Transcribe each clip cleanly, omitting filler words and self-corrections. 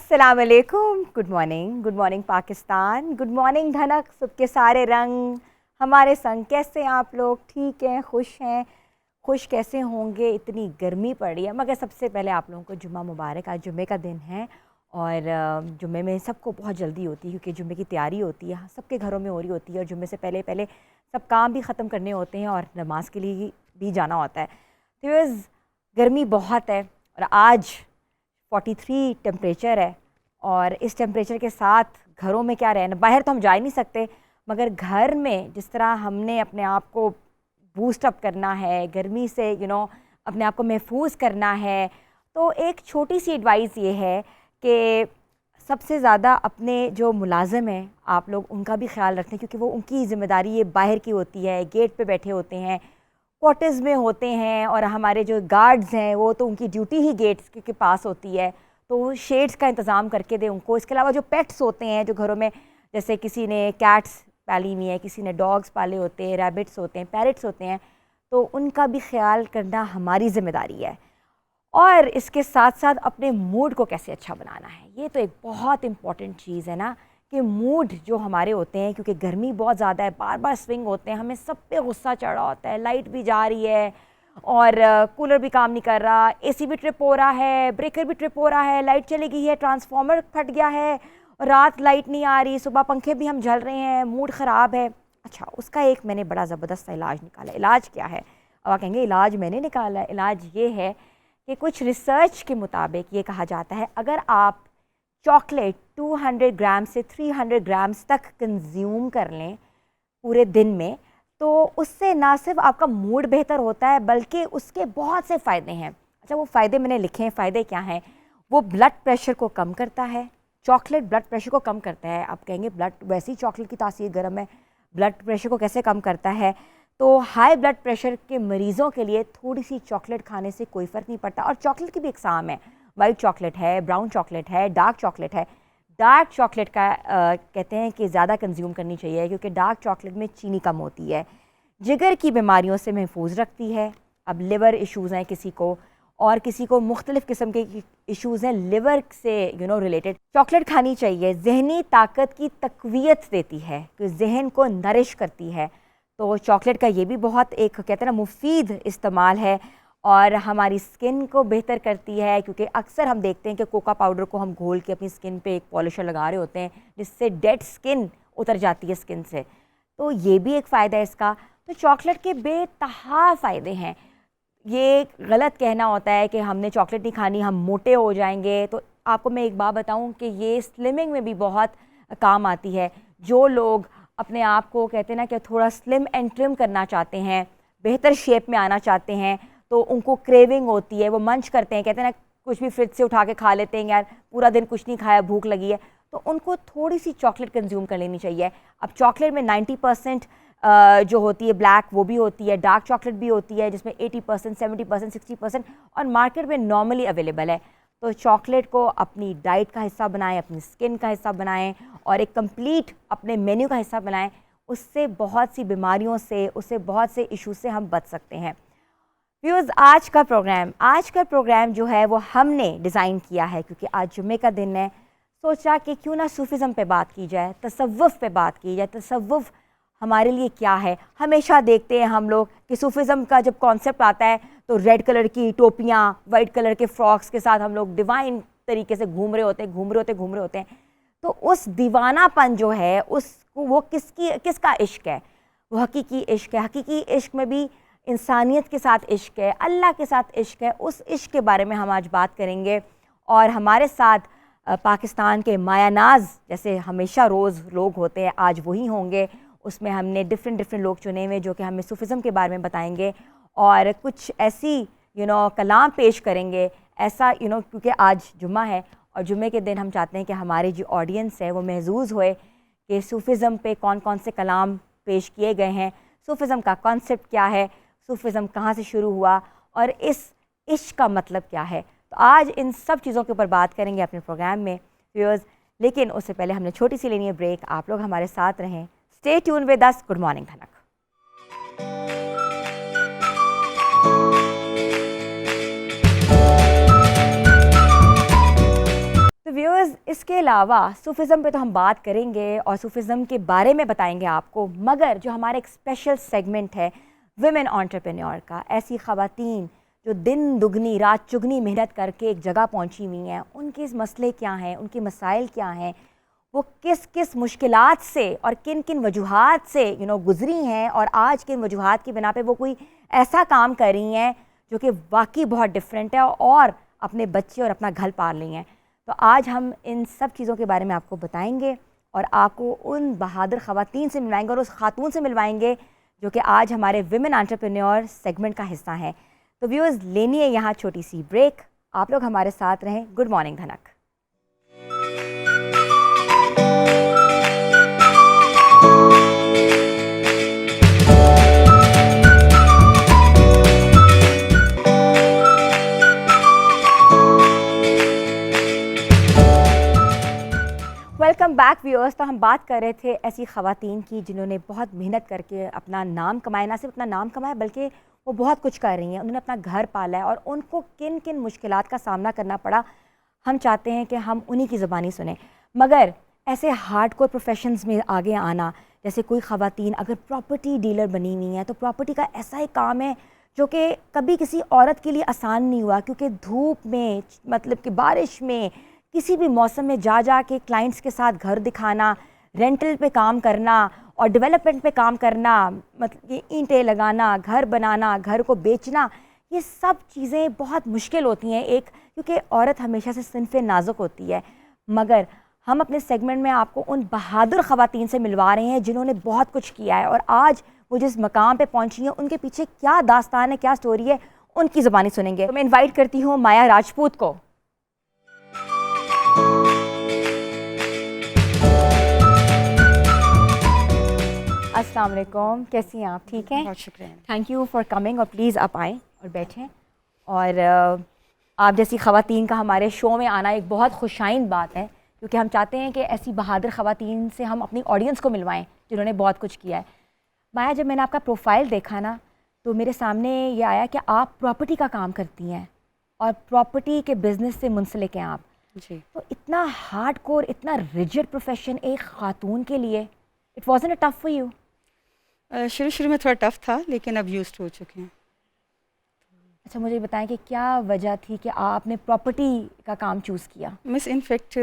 अस्सलाम वालेकुम, good morning Pakistan, good morning धनक, सबके सारे रंग हमारे संग। कैसे हैं आप लोग? ठीक हैं, खुश हैं? खुश कैसे होंगे, इतनी गर्मी पड़ी है। मगर सबसे पहले आप लोगों को जुम्मा मुबारक। आज जुम्मे का दिन है और जुम्मे में सबको बहुत जल्दी होती है क्योंकि जुम्मे की तैयारी होती है, सबके घरों में हो रही होती है और जुम्मे से पहले पहले सब काम भी ख़त्म करने होते हैं और नमाज के लिए भी जाना होता है। तो गर्मी बहुत है और आज 43 टेम्परेचर है और इस टेम्परेचर के साथ घरों में क्या रहना, बाहर तो हम जा ही नहीं सकते, मगर घर में जिस तरह हमने अपने आप को बूस्ट अप करना है, गर्मी से अपने आप को महफूज करना है, तो एक छोटी सी एडवाइस ये है कि सबसे ज़्यादा अपने जो मुलाजिम हैं आप लोग उनका भी ख्याल रखें क्योंकि वो उनकी ज़िम्मेदारी ये बाहर की होती है, गेट पे बैठे होते हैं, क्वार्टर्स में होते हैं और हमारे जो गार्ड्स हैं वो तो उनकी ड्यूटी ही गेट्स के पास होती है, तो वो शेड्स का इंतज़ाम करके दें उनको। इसके अलावा जो पेट्स होते हैं जो घरों में, जैसे किसी ने कैट्स पाली हुई है, किसी ने डॉग्स पाले होते हैं, रैबिट्स होते हैं, पैरट्स होते हैं, तो उनका भी ख्याल करना हमारी ज़िम्मेदारी है। और इसके साथ साथ अपने मूड को कैसे अच्छा बनाना है, ये तो एक बहुत इम्पॉर्टेंट चीज़ है ना, कि मूड जो हमारे होते हैं, क्योंकि गर्मी बहुत ज़्यादा है, बार बार स्विंग होते हैं, हमें सब पे गुस्सा चढ़ा होता है, लाइट भी जा रही है और कूलर भी काम नहीं कर रहा, एसी भी ट्रिप हो रहा है, ब्रेकर भी ट्रिप हो रहा है, लाइट चली गई है, ट्रांसफार्मर फट गया है, रात लाइट नहीं आ रही, सुबह पंखे भी हम झल रहे हैं, मूड ख़राब है। अच्छा, उसका एक मैंने बड़ा ज़बरदस्त इलाज निकाला। इलाज क्या है? अब आप कहेंगे इलाज मैंने निकाला। इलाज ये है कि कुछ रिसर्च के मुताबिक ये कहा जाता है, अगर आप चॉकलेट 200 ग्राम से 300 ग्राम्स तक कंज्यूम कर लें पूरे दिन में, तो उससे ना सिर्फ आपका मूड बेहतर होता है बल्कि उसके बहुत से फ़ायदे हैं। अच्छा, वो फ़ायदे मैंने लिखे हैं। फ़ायदे क्या हैं? वो ब्लड प्रेशर को कम करता है। चॉकलेट ब्लड प्रेशर को कम करता है। आप कहेंगे ब्लड, वैसे ही चॉकलेट की तासीर गर्म है, ब्लड प्रेशर को कैसे कम करता है? तो हाई ब्लड प्रेशर के मरीज़ों के लिए थोड़ी सी चॉकलेट खाने से कोई फ़र्क नहीं पड़ता। और चॉकलेट की भी इकसाम है, वाइट चॉकलेट है, ब्राउन चॉकलेट है, डार्क चॉकलेट है। डार्क चॉकलेट का कहते हैं कि ज़्यादा कंज्यूम करनी चाहिए क्योंकि डार्क चॉकलेट में चीनी कम होती है, जिगर की बीमारियों से महफूज रखती है। अब लिवर इश्यूज़ हैं किसी को, और किसी को मुख्तलिफ़ किस्म के इश्यूज़ हैं लिवर से रिलेटेड। चॉकलेट खानी चाहिए, जहनी ताकत की तक़वियत देती है, कि जहन को नरिश करती है। तो चॉकलेट का ये भी बहुत एक कहते हैं ना मुफीद इस्तेमाल है और हमारी स्किन को बेहतर करती है, क्योंकि अक्सर हम देखते हैं कि कोका पाउडर को हम घोल के अपनी स्किन पे एक पॉलिशर लगा रहे होते हैं जिससे डेड स्किन उतर जाती है स्किन से, तो ये भी एक फ़ायदा है इसका। तो चॉकलेट के बेतहा फ़ायदे हैं। ये गलत कहना होता है कि हमने चॉकलेट नहीं खानी हम मोटे हो जाएंगे। तो आपको मैं एक बात बताऊं कि ये स्लिमिंग में भी बहुत काम आती है। जो लोग अपने आप को कहते हैं ना कि थोड़ा स्लिम एंड ट्रिम करना चाहते हैं, बेहतर शेप में आना चाहते हैं, तो उनको क्रेविंग होती है, वो मंच करते हैं, कहते हैं ना कुछ भी फ्रिज से उठा के खा लेते हैं, यार पूरा दिन कुछ नहीं खाया, भूख लगी है, तो उनको थोड़ी सी चॉकलेट कंज्यूम कर लेनी चाहिए। अब चॉकलेट में 90% जो होती है ब्लैक वो भी होती है, डार्क चॉकलेट भी होती है जिसमें 80%, 70%, 60% और मार्केट में नॉर्मली अवेलेबल है। तो चॉकलेट को अपनी डाइट का हिस्सा बनाएं, अपनी स्किन का हिस्सा बनाएं और एक कंप्लीट अपने मेन्यू का हिस्सा बनाएं। उससे बहुत सी बीमारियों से, उससे बहुत से इशू से हम बच सकते हैं। व्यूअर्स, आज का प्रोग्राम जो है वो हमने डिज़ाइन किया है क्योंकि आज जुम्मे का दिन है। सोचा कि क्यों ना सूफिज़म पे बात की जाए, तसव्वुफ़ पे बात की जाए। तसव्वुफ़ हमारे लिए क्या है? हमेशा देखते हैं हम लोग कि सूफिज़म का जब कॉन्सेप्ट आता है तो रेड कलर की टोपियाँ, वाइट कलर के फ्रॉक्स के साथ हम लोग डिवाइन तरीके से घूम रहे होते हैं। तो उस दीवानापन जो है उसको, वो किसका इश्क है? वो हकीकी इश्क है। हकीकी इश्क में भी इंसानियत के साथ इश्क है, अल्लाह के साथ इश्क है। उस इश्क के बारे में हम आज बात करेंगे और हमारे साथ पाकिस्तान के मायानाज जैसे हमेशा रोज़ लोग होते हैं, आज वही होंगे। उसमें हमने डिफरेंट लोग चुने हुए जो कि हमें सूफिज़म के बारे में बताएंगे और कुछ ऐसी कलाम पेश करेंगे, ऐसा क्योंकि आज जुम्मा है और जुम्मे के दिन हम चाहते हैं कि हमारी जो ऑडियंस है वो महजूज़ होए कि सूफिज़म पे कौन कौन से कलाम पेश किए गए हैं, सूफिज़म का कॉन्सेप्ट क्या है, सूफिज़म कहाँ से शुरू हुआ और इस इश्क का मतलब क्या है। तो आज इन सब चीज़ों के ऊपर बात करेंगे अपने प्रोग्राम में व्यूअर्स। लेकिन उससे पहले हमने छोटी सी लेनी है ब्रेक। आप लोग हमारे साथ रहें, stay tune with us. Good morning धनक। तो व्यूअर्स, इसके अलावा सूफिज़म पे तो हम बात करेंगे और सूफिज़म के बारे में बताएंगे आपको, मगर जो हमारा एक स्पेशल सेगमेंट है विमेन एंटरप्रेन्योर का, ऐसी ख़वातीन जो दिन दुगनी रात चुगनी मेहनत करके एक जगह पहुंची हुई हैं, उनके मसले क्या हैं, उनके मसाइल क्या हैं, वो किस किस मुश्किलात से और किन किन वजूहात से गुज़री हैं, और आज किन वजूहात की बिना पे वो कोई ऐसा काम कर रही हैं जो कि वाकई बहुत डिफरेंट है और अपने बच्चे और अपना घर पाल रही हैं। तो आज हम इन सब चीज़ों के बारे में आपको बताएंगे और आपको उन बहादुर ख़वातीन से मिलवाएंगे और उस खातून से मिलवाएंगे जो कि आज हमारे विमेन एंटरप्रेन्योर सेगमेंट का हिस्सा है। तो व्यूअर्स, लेनी है यहाँ छोटी सी ब्रेक, आप लोग हमारे साथ रहें। गुड मॉर्निंग धनक। Welcome back viewers. तो हम बात कर रहे थे ऐसी ख़वातीन की जिन्होंने बहुत मेहनत करके अपना नाम कमाया, ना सिर्फ अपना नाम कमाया बल्कि वो बहुत कुछ कर रही हैं, उन्होंने अपना घर पाला है और उनको किन किन मुश्किलात का सामना करना पड़ा, हम चाहते हैं कि हम उन्हीं की ज़बानी सुने। मगर ऐसे हार्डकोर प्रोफेशंस में आगे आना, जैसे कोई ख़वातीन अगर प्रॉपर्टी डीलर बनी हुई हैं तो प्रॉपर्टी का ऐसा एक काम है जो कि कभी किसी औरत के लिए आसान नहीं हुआ, क्योंकि धूप में, मतलब कि बारिश में, किसी भी मौसम में जा के क्लाइंट्स के साथ घर दिखाना, रेंटल पे काम करना और डेवलपमेंट पे काम करना, मतलब कि ईंटें लगाना, घर बनाना, घर को बेचना, ये सब चीज़ें बहुत मुश्किल होती हैं एक, क्योंकि औरत हमेशा से सिनफ़े नाजुक होती है। मगर हम अपने सेगमेंट में आपको उन बहादुर ख़वातीन से मिलवा रहे हैं जिन्होंने बहुत कुछ किया है और आज वो जिस मकाम पे पहुंची हैं उनके पीछे क्या दास्तान है, क्या स्टोरी है, उनकी ज़बानी सुनेंगे। तो मैं इन्वाइट करती हूँ माया राजपूत को। अस्सलाम वालेकुम, कैसी हैं आप? ठीक हैं? बहुत शुक्रिया। थैंक यू फॉर कमिंग और प्लीज़ आप आएँ और बैठें। और आप जैसी ख़वातीन का हमारे शो में आना एक बहुत खुशाइन बात है, क्योंकि हम चाहते हैं कि ऐसी बहादुर ख़वातीन से हम अपनी ऑडियंस को मिलवाएं जिन्होंने बहुत कुछ किया है। माया, जब मैंने आपका प्रोफाइल देखा ना तो मेरे सामने ये आया कि आप प्रॉपर्टी का काम करती हैं और प्रॉपर्टी के बिज़नेस से मुंसलिक हैं आप जी। तो इतना हार्डकोर, इतना रिजिड प्रोफेशन एक ख़ातून के लिए, it wasn't a tough for you? शुरू में थोड़ा टफ था, लेकिन अब यूज्ड हो चुके हैं। अच्छा, मुझे बताएं कि क्या वजह थी कि आपने प्रॉपर्टी का काम चूज़ किया? मिस इनफैक्ट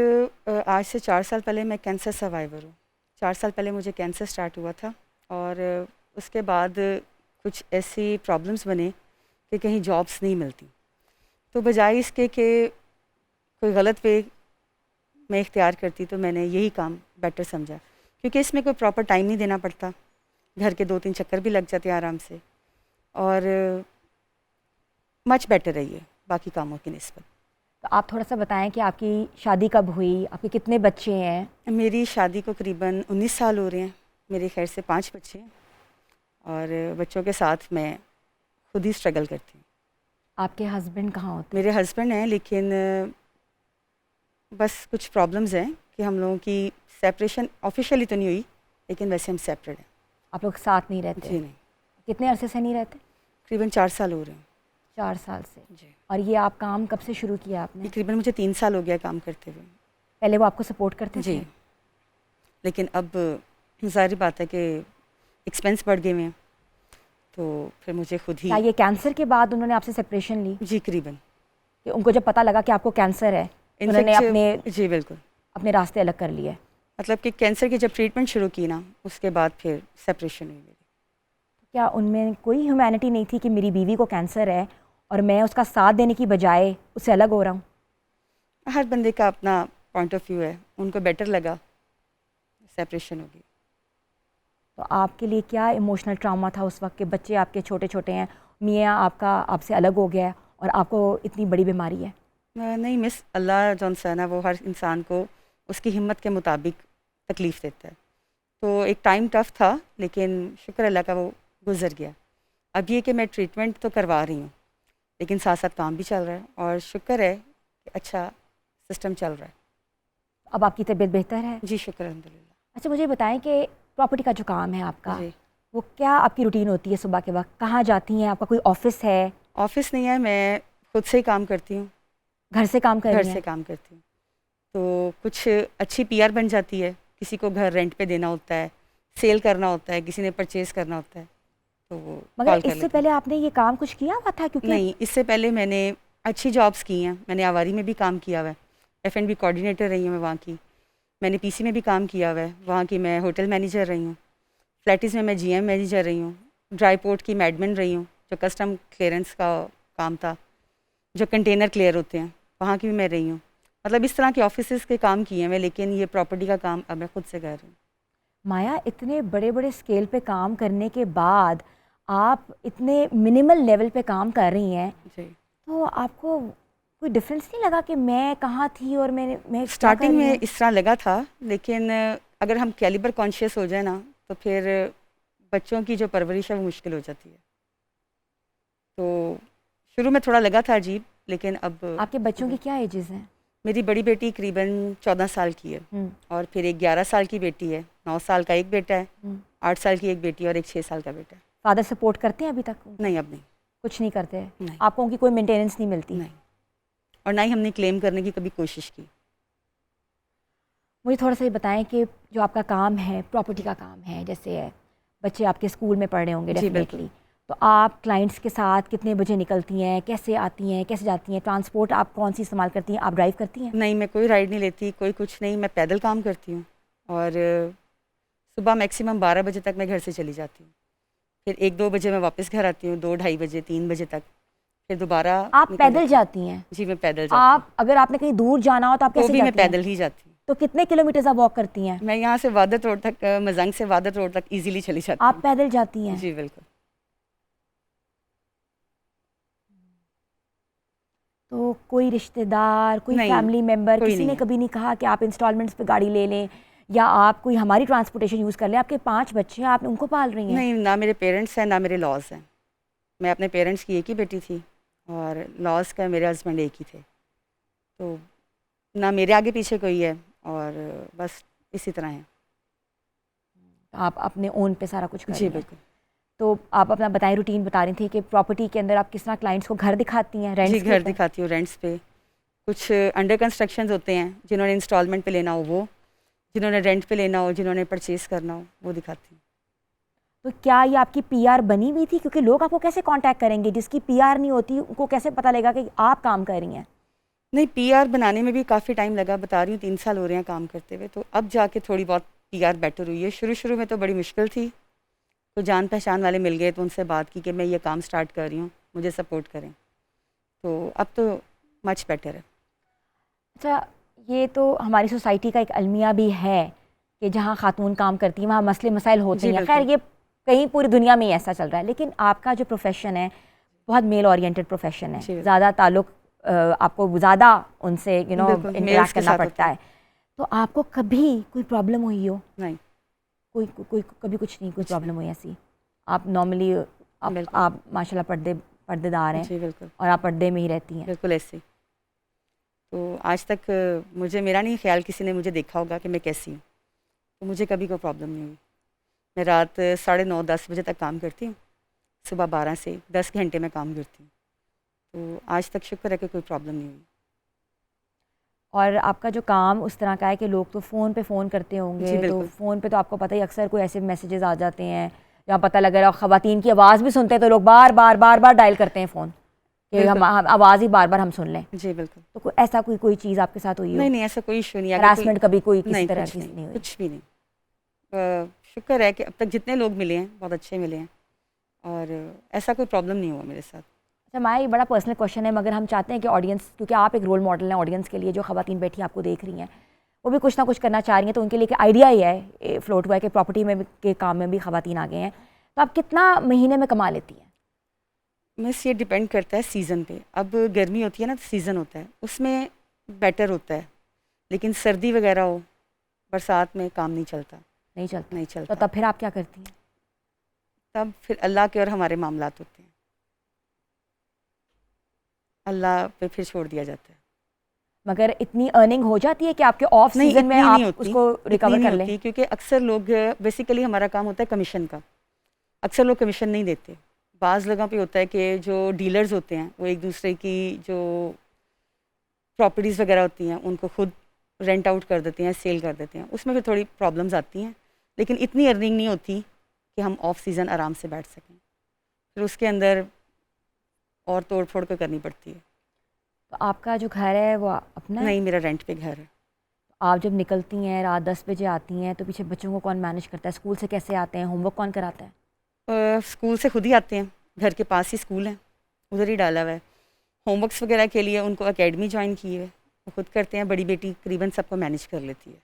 आज से 4 साल पहले मैं कैंसर सर्वाइवर हूँ। 4 साल पहले मुझे कैंसर स्टार्ट हुआ था और उसके बाद कुछ ऐसी प्रॉब्लम्स बने कि कहीं जॉब्स नहीं मिलती, तो बजाय इसके कि कोई गलत वे मैं इख्तियार करती, तो मैंने यही काम बेटर समझा, क्योंकि इसमें कोई प्रॉपर टाइम नहीं देना पड़ता, घर के 2-3 चक्कर भी लग जाते हैं आराम से, और मच बेटर है ये बाकी कामों की निस्बत। तो आप थोड़ा सा बताएं कि आपकी शादी कब हुई, आपके कितने बच्चे हैं? मेरी शादी को करीबन 19 साल हो रहे हैं। मेरे खैर से 5 बच्चे हैं और बच्चों के साथ मैं खुद ही स्ट्रगल करती हूँ। आपके हस्बैंड कहाँ होते हैं? मेरे हस्बैंड हैं, लेकिन बस कुछ प्रॉब्लम्स हैं कि हम लोगों की सेपरेशन ऑफिशियली तो नहीं हुई, लेकिन वैसे हम सेपरेट हैं। आप लोग साथ नहीं रहते? जी नहीं। कितने अरसे से नहीं रहते? तकरीबन 4 साल हो रहे हैं। 4 साल से। जी। और ये आप काम कब से शुरू किया आपने? तकरीबन मुझे 3 साल हो गया काम करते हुए। पहले वो आपको सपोर्ट करते जी, थे? लेकिन अब ज़ाहिर बात है कि एक्सपेंस बढ़ गए हैं, तो फिर मुझे खुद ही। क्या ये कैंसर के बाद उन्होंने आपसे सेपरेशन ली? जी, करीबन। कि उनको जब पता लगा कि आपको कैंसर है तो उन्होंने अपने जी बिल्कुल, अपने रास्ते अलग कर लिए? मतलब कि कैंसर की जब ट्रीटमेंट शुरू की ना, उसके बाद फिर सेपरेशन हुई मेरी। क्या उनमें कोई ह्यूमैनिटी नहीं थी कि मेरी बीवी को कैंसर है और मैं उसका साथ देने की बजाय उससे अलग हो रहा हूँ? हर बंदे का अपना पॉइंट ऑफ व्यू है, उनको बेटर लगा, सेपरेशन होगी। तो आपके लिए क्या इमोशनल ट्रॉमा था उस वक्त के? बच्चे आपके छोटे छोटे हैं, मियाँ आपका आपसे अलग हो गया है और आपको इतनी बड़ी बीमारी है। नहीं मिस, अल्लाह जौन सा है ना, वो हर इंसान को उसकी हिम्मत के मुताबिक तकलीफ़ देता है। तो एक टाइम टफ था, लेकिन शुक्र अल्लाह का वो गुजर गया। अब ये कि मैं ट्रीटमेंट तो करवा रही हूँ, लेकिन साथ साथ काम भी चल रहा है और शुक्र है कि अच्छा सिस्टम चल रहा है। अब आपकी तबीयत बेहतर है? जी शुक्र अल्हम्दुलिल्लाह। अच्छा, मुझे बताएं कि प्रॉपर्टी का जो काम है आपका, जी। वो क्या आपकी रूटीन होती है? सुबह के वक्त कहाँ जाती हैं? आपका कोई ऑफिस है? ऑफिस नहीं है, मैं खुद से ही काम करती हूँ। घर से काम कर घर रही से हैं? काम करती हूँ। तो कुछ अच्छी पीआर बन जाती है, किसी को घर रेंट पे देना होता है, सेल करना होता है, किसी ने परचेज़ करना होता है, तो वो मगर कॉल कर इससे लेते हैं। पहले आपने ये काम कुछ किया हुआ था? क्योंकि नहीं, इससे पहले मैंने अच्छी जॉब्स की हैं, मैंने आवारी में भी काम किया हुआ है, F&B कोऑर्डिनेटर रही हूँ मैं वहाँ की। मैंने पीसी में भी काम किया हुआ है, वहाँ की मैं होटल मैनेजर रही हूँ। फ्लैटिस में मैं जीएम मैनेजर रही हूँ। ड्राई पोर्ट की मैं एडमिन रही हूँ, जो कस्टम क्लियरेंस का काम था, जो कंटेनर क्लियर होते हैं, वहाँ की भी मैं रही हूँ। मतलब इस तरह के ऑफिसेज़ के काम किए हैं मैं, लेकिन ये प्रॉपर्टी का काम अब मैं खुद से कर रही हूँ। माया, इतने बड़े बड़े स्केल पे काम करने के बाद आप इतने मिनिमल लेवल पे काम कर रही हैं, जी। तो आपको कोई डिफरेंस नहीं लगा कि मैं कहाँ थी और मैं क्या कर स्टार्टिंग रही में हूँ? इस तरह लगा था, लेकिन अगर हम कैलिबर कॉन्शियस हो जाए ना, तो फिर बच्चों की जो परवरिश है वो मुश्किल हो जाती है। तो शुरू में थोड़ा लगा था अजीब, लेकिन अब आपके बच्चों की क्या एजेस हैं? मेरी बड़ी बेटी करीबन 14 साल की है, हम्म, और फिर एक 11 साल की बेटी है, 9 साल का एक बेटा है, हम्म। 8 साल की एक बेटी और एक 6 साल का बेटा है। फादर सपोर्ट करते हैं अभी तक उनको? नहीं, अब नहीं। कुछ नहीं करते? नहीं, आपको उनकी कोई मेंटेनेंस नहीं मिलती? नहीं। और ना ही हमने क्लेम करने की कभी कोशिश की। मुझे थोड़ा सा ये बताएं कि जो आपका काम है, प्रॉपर्टी का काम है, जैसे बच्चे आपके स्कूल में पढ़ रहे होंगे जी, बिल्कुल। डेफिनेटली, तो आप क्लाइंट्स के साथ कितने बजे निकलती हैं, कैसे आती हैं, कैसे जाती हैं? ट्रांसपोर्ट आप कौन सी इस्तेमाल करती हैं? आप ड्राइव करती हैं? नहीं, मैं कोई राइड नहीं लेती, कोई कुछ नहीं, मैं पैदल काम करती हूँ। और सुबह मैक्सिमम 12 बजे तक मैं घर से चली जाती हूँ। फिर 1-2 बजे मैं वापस घर आती हूँ, 2 ढाई बजे, 3 बजे तक। फिर दोबारा आप निकल पैदल जाती हूँ। जाती हैं? जी, मैं पैदल जाती हूँ। आप अगर आपने कहीं दूर जाना हो तो आप वो कैसे भी मैं जाती हैं? पैदल ही जाती हूँ। तो कितने किलोमीटर आप वॉक करती हैं? मैं यहाँ से वादत रोड तक, मजंग से वादत रोड तक ईज़िली चली जाती आप हूँ। पैदल जाती हैं? जी, बिल्कुल। तो कोई रिश्तेदार, कोई नहीं, फैमिली मेम्बर, कोई किसी नहीं ने है। कभी नहीं कहा कि आप इंस्टॉलमेंट्स पे गाड़ी ले लें या आप कोई हमारी ट्रांसपोर्टेशन यूज़ कर लें? आपके 5 बच्चे हैं, आप उनको पाल रही हैं। नहीं, ना मेरे पेरेंट्स हैं, ना मेरे लॉज़ हैं। मैं अपने पेरेंट्स की एक ही बेटी थी, और लॉज़ का मेरे हस्बैंड एक ही थे। तो ना मेरे आगे पीछे कोई है, और बस इसी तरह है। आप अपने ओन पे सारा कुछ कर जी, रही हैं। बिल्कुल। तो आप अपना बताएं, रूटीन बता रही थी कि प्रॉपर्टी के अंदर आप किस तरह क्लाइंट्स को घर दिखाती हैं जी, रेंट्स के घर ऊपर? दिखाती हूँ रेंट्स पे। कुछ अंडर कंस्ट्रक्शंस होते हैं, जिन्होंने इंस्टॉलमेंट पे लेना हो वो, जिन्होंने रेंट पे लेना हो, जिन्होंने परचेज़ करना हो, वो दिखाती हूँ। तो क्या ये आपकी पीआर बनी हुई थी? क्योंकि लोग आपको कैसे कांटेक्ट करेंगे? जिसकी पीआर नहीं होती उनको कैसे पता लगेगा कि आप काम कर रही हैं? नहीं, पीआर बनाने में भी काफ़ी टाइम लगा, बता रही हूँ 3 साल हो रहे हैं काम करते हुए, तो अब जाके थोड़ी बहुत पीआर बेटर हुई है। शुरू-शुरू में तो बड़ी मुश्किल थी, तो जान पहचान वाले मिल गए, तो उनसे बात की कि मैं ये काम स्टार्ट कर रही हूँ, मुझे सपोर्ट करें। तो अब तो मच बेटर है। अच्छा, ये तो हमारी सोसाइटी का एक अलमिया भी है कि जहाँ खातून काम करती हैं वहाँ मसले मसाइल होते जी, ही हैं। खैर, बिल्कुल। ये कहीं पूरी दुनिया में ही ऐसा चल रहा है, लेकिन आपका जो प्रोफेशन है बहुत मेल ओरिएंटेड प्रोफेशन है। जी, बिल्कुल। ज़्यादा ताल्लुक आपको ज़्यादा उनसे बिल्कुल, मेल्स इंटरेक्ट के करना साथ पड़ता होता है। है। तो आपको कभी कोई प्रॉब्लम हुई हो? नहीं, कोई कोई कभी कुछ नहीं, कोई कुछ नहीं। प्रॉब्लम हुई ऐसी? आप नॉर्मली बिल्कुल। आप माशाल्लाह पर्देदार हैं जी, बिल्कुल। और आप पर्दे में ही रहती हैं। बिल्कुल ऐसे ही। तो आज तक मुझे, मेरा नहीं ख़्याल किसी ने मुझे देखा होगा कि मैं कैसी हूँ, तो मुझे कभी कोई प्रॉब्लम नहीं हुई। मैं रात 9:30-10 बजे तक काम करती हूँ, सुबह 12 से 10 घंटे में काम करती हूँ। तो आज तक शुक्र है कि कोई प्रॉब्लम नहीं हुई। और आपका जो काम उस तरह का है कि लोग तो फ़ोन पे फ़ोन करते जी, होंगे, तो बिल्कुल। फ़ोन पे तो आपको पता ही अक्सर कोई ऐसे मैसेजेस आ जाते हैं जहाँ पता लग रहा है, ख़वातीन की आवाज़ भी सुनते हैं तो लोग बार बार डायल करते हैं फ़ोन कि हम बिल्कुल। आवाज़ ही बार बार हम सुन लें। जी, बिल्कुल। तो ऐसा कोई चीज़ आपके साथ हुई हो? नहीं, नहीं, ऐसा कोई इश्यू नहीं है। अगर कोई, हरासमेंट कभी कोई किसी नहीं, तरह कुछ की नहीं, नहीं हुई? कुछ भी नहीं। शुक्र है कि अब तक जितने लोग मिले हैं, बहुत अच्छे मिले हैं, और ऐसा कोई प्रॉब्लम नहीं हुआ मेरे साथ। अच्छा माया, ये बड़ा पर्सनल क्वेश्चन है, मगर हम चाहते हैं कि ऑडियंस, क्योंकि आप एक रोल मॉडल हैं ऑडियंस के लिए, जो ख़वातीन बैठी आपको देख रही हैं वो भी कुछ ना कुछ करना चाह रही हैं, तो उनके लिए एक आइडिया ही है फ्लोट हुआ है कि प्रॉपर्टी में के काम में भी ख़वातीन आ गए हैं। तो आप कितना महीने में कमा लेती हैं? मिस, ये डिपेंड करता है सीज़न पे। अब गर्मी होती है ना, तो सीज़न होता है, उसमें बेटर होता है, लेकिन सर्दी वगैरह हो, बरसात में काम नहीं चलता। नहीं चलता? नहीं तो चलता। तब फिर आप क्या करती हैं? तब फिर अल्लाह के और हमारे मामलात होते हैं, अल्लाह पे फिर छोड़ दिया जाता है। मगर इतनी अर्निंग हो जाती है कि आपके ऑफ नहीं, सीजन में इतनी नहीं आप होती, उसको इतनी रिकवर नहीं कर लें? होती, क्योंकि अक्सर लोग, बेसिकली हमारा काम होता है कमीशन का। अक्सर लोग कमीशन नहीं देते। बाज़ जगहों पे होता है कि जो डीलर्स होते हैं वो एक दूसरे की जो प्रॉपर्टीज़ वगैरह होती हैं उनको खुद रेंट आउट कर देते हैं, सेल कर देते हैं, उसमें फिर थोड़ी प्रॉब्लम्स आती हैं, लेकिन इतनी अर्निंग नहीं होती कि हम ऑफ सीज़न आराम से बैठ सकें। फिर उसके अंदर और तोड़ फोड़ कर करनी पड़ती है। तो आपका जो घर है वो अपना है? नहीं, मेरा रेंट पे घर है। आप जब निकलती हैं रात 10 बजे आती हैं तो पीछे बच्चों को कौन मैनेज करता है? स्कूल से कैसे आते हैं? होमवर्क कौन कराता है? स्कूल से खुद ही आते हैं, घर के पास ही स्कूल है, उधर ही डाला हुआ है। होमवर्क्स वगैरह के लिए उनको एकेडमी ज्वाइन की है, वो खुद करते हैं। बड़ी बेटी करीबन सबको मैनेज कर लेती है,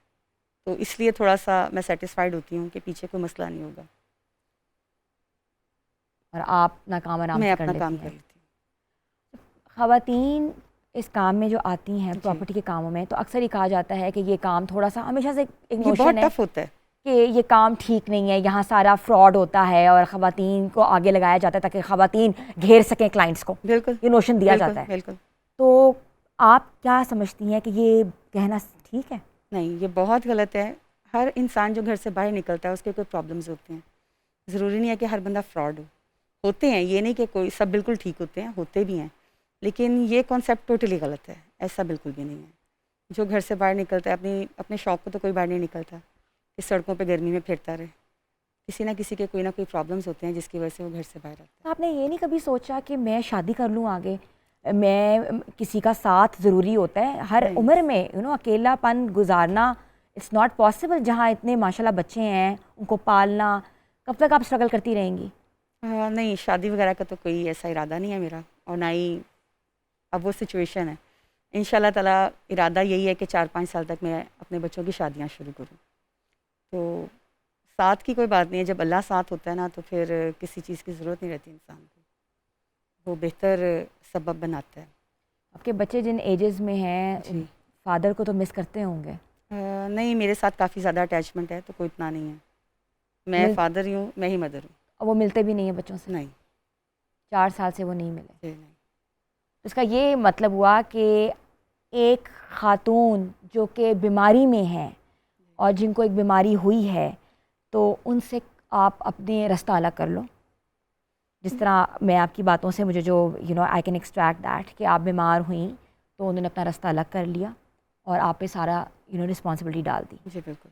तो इसलिए थोड़ा सा मैं सेटिस्फाइड होती हूँ कि पीछे कोई मसला नहीं होगा। और आप अपना काम आराम मैं से अपना कर काम लेती कर हैं? लेती ख़वातीन इस काम में जो आती हैं जी। प्रॉपर्टी के कामों में, तो अक्सर ये कहा जाता है कि ये काम थोड़ा सा, हमेशा से एक हूँ। ये बहुत नोशन है टफ होता है। कि ये काम ठीक नहीं है, यहाँ सारा फ्रॉड होता है और ख़वातीन को आगे लगाया जाता है ताकि ख़वातीन घेर सकें क्लाइंट्स को। बिल्कुल, ये नोशन दिया बिल्कुल, जाता है। बिल्कुल। तो आप क्या समझती हैं कि ये कहना ठीक है? नहीं, ये बहुत गलत है। हर इंसान जो घर से बाहर निकलता है उसके कोई प्रॉब्लम्स होते हैं। ज़रूरी नहीं है कि हर बंदा फ्रॉड हो। होते हैं, ये नहीं कि कोई सब बिल्कुल ठीक होते हैं, होते भी हैं। लेकिन ये कॉन्सेप्ट टोटली गलत है, ऐसा बिल्कुल भी नहीं है। जो घर से बाहर निकलता है, अपने शौक़ को तो कोई बाहर नहीं निकलता कि सड़कों पे गर्मी में फिरता रहे। किसी ना किसी के कोई ना कोई प्रॉब्लम्स होते हैं जिसकी वजह से वो घर से बाहर आता है। तो आपने ये नहीं कभी सोचा कि मैं शादी कर लूँ आगे? मैं किसी का साथ ज़रूरी होता है हर नहीं। उम्र में, अकेलापन गुजारना इट्स नॉट पॉसिबल। जहाँ इतने माशाल्लाह बच्चे हैं उनको पालना, कब तक आप स्ट्रगल करती रहेंगी? नहीं, शादी वगैरह का तो कोई ऐसा इरादा नहीं है मेरा, और ना ही अब वो सिचुएशन है। इंशाल्लाह ताला इरादा यही है कि 4-5 साल तक मैं अपने बच्चों की शादियाँ शुरू करूँ। तो साथ की कोई बात नहीं है, जब अल्लाह साथ होता है ना तो फिर किसी चीज़ की ज़रूरत नहीं रहती इंसान को, वो बेहतर सबब बनाता है। आपके बच्चे जिन एजेस में हैं, जी। फादर को तो मिस करते होंगे? नहीं, मेरे साथ काफ़ी ज़्यादा अटैचमेंट है, तो कोई इतना नहीं है। मैं मिल फ़ादर ही हूँ, मैं ही मदर हूँ। और वो मिलते भी नहीं है बच्चों से? नहीं, 4 साल से वो नहीं मिले। जी नहीं। इसका ये मतलब हुआ कि एक खातून जो कि बीमारी में है और जिनको एक बीमारी हुई है, तो उनसे आप अपने रास्ता अलग कर लो। जिस तरह मैं आपकी बातों से मुझे जो आई कैन एक्सट्रैक्ट दैट कि आप बीमार हुई तो उन्होंने अपना रास्ता अलग कर लिया और आप पे सारा रिस्पॉन्सिबिलिटी डाल दी। जी बिल्कुल।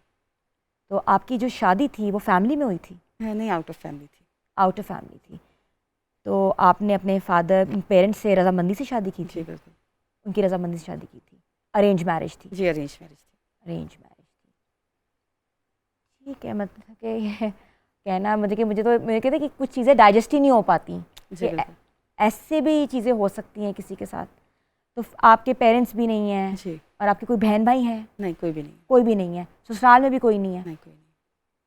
तो आपकी जो शादी थी वो फैमिली में हुई थी? नहीं, आउट ऑफ फैमिली थी। आउट ऑफ फैमिली थी। तो आपने अपने फादर पेरेंट्स से रजामंदी से शादी की जी थी? बिल्कुल। उनकी रजामंदी से शादी की थी? अरेंज मैरिज थी? जी, अरेंज मैरिज थी। अरेंज मैरिज थी। ठीक है, मतलब कि ये कहना मुझे कि मुझे कहते कि कुछ चीज़ें डाइजेस्ट ही नहीं हो पाती जी कि बिल्कुल। ऐसे भी चीज़ें हो सकती हैं किसी के साथ। तो आपके पेरेंट्स भी नहीं हैं जी। और आपके कोई बहन भाई हैं? नहीं, कोई भी नहीं। कोई भी नहीं है। ससुराल में भी कोई नहीं है? नहीं, कोई नहीं।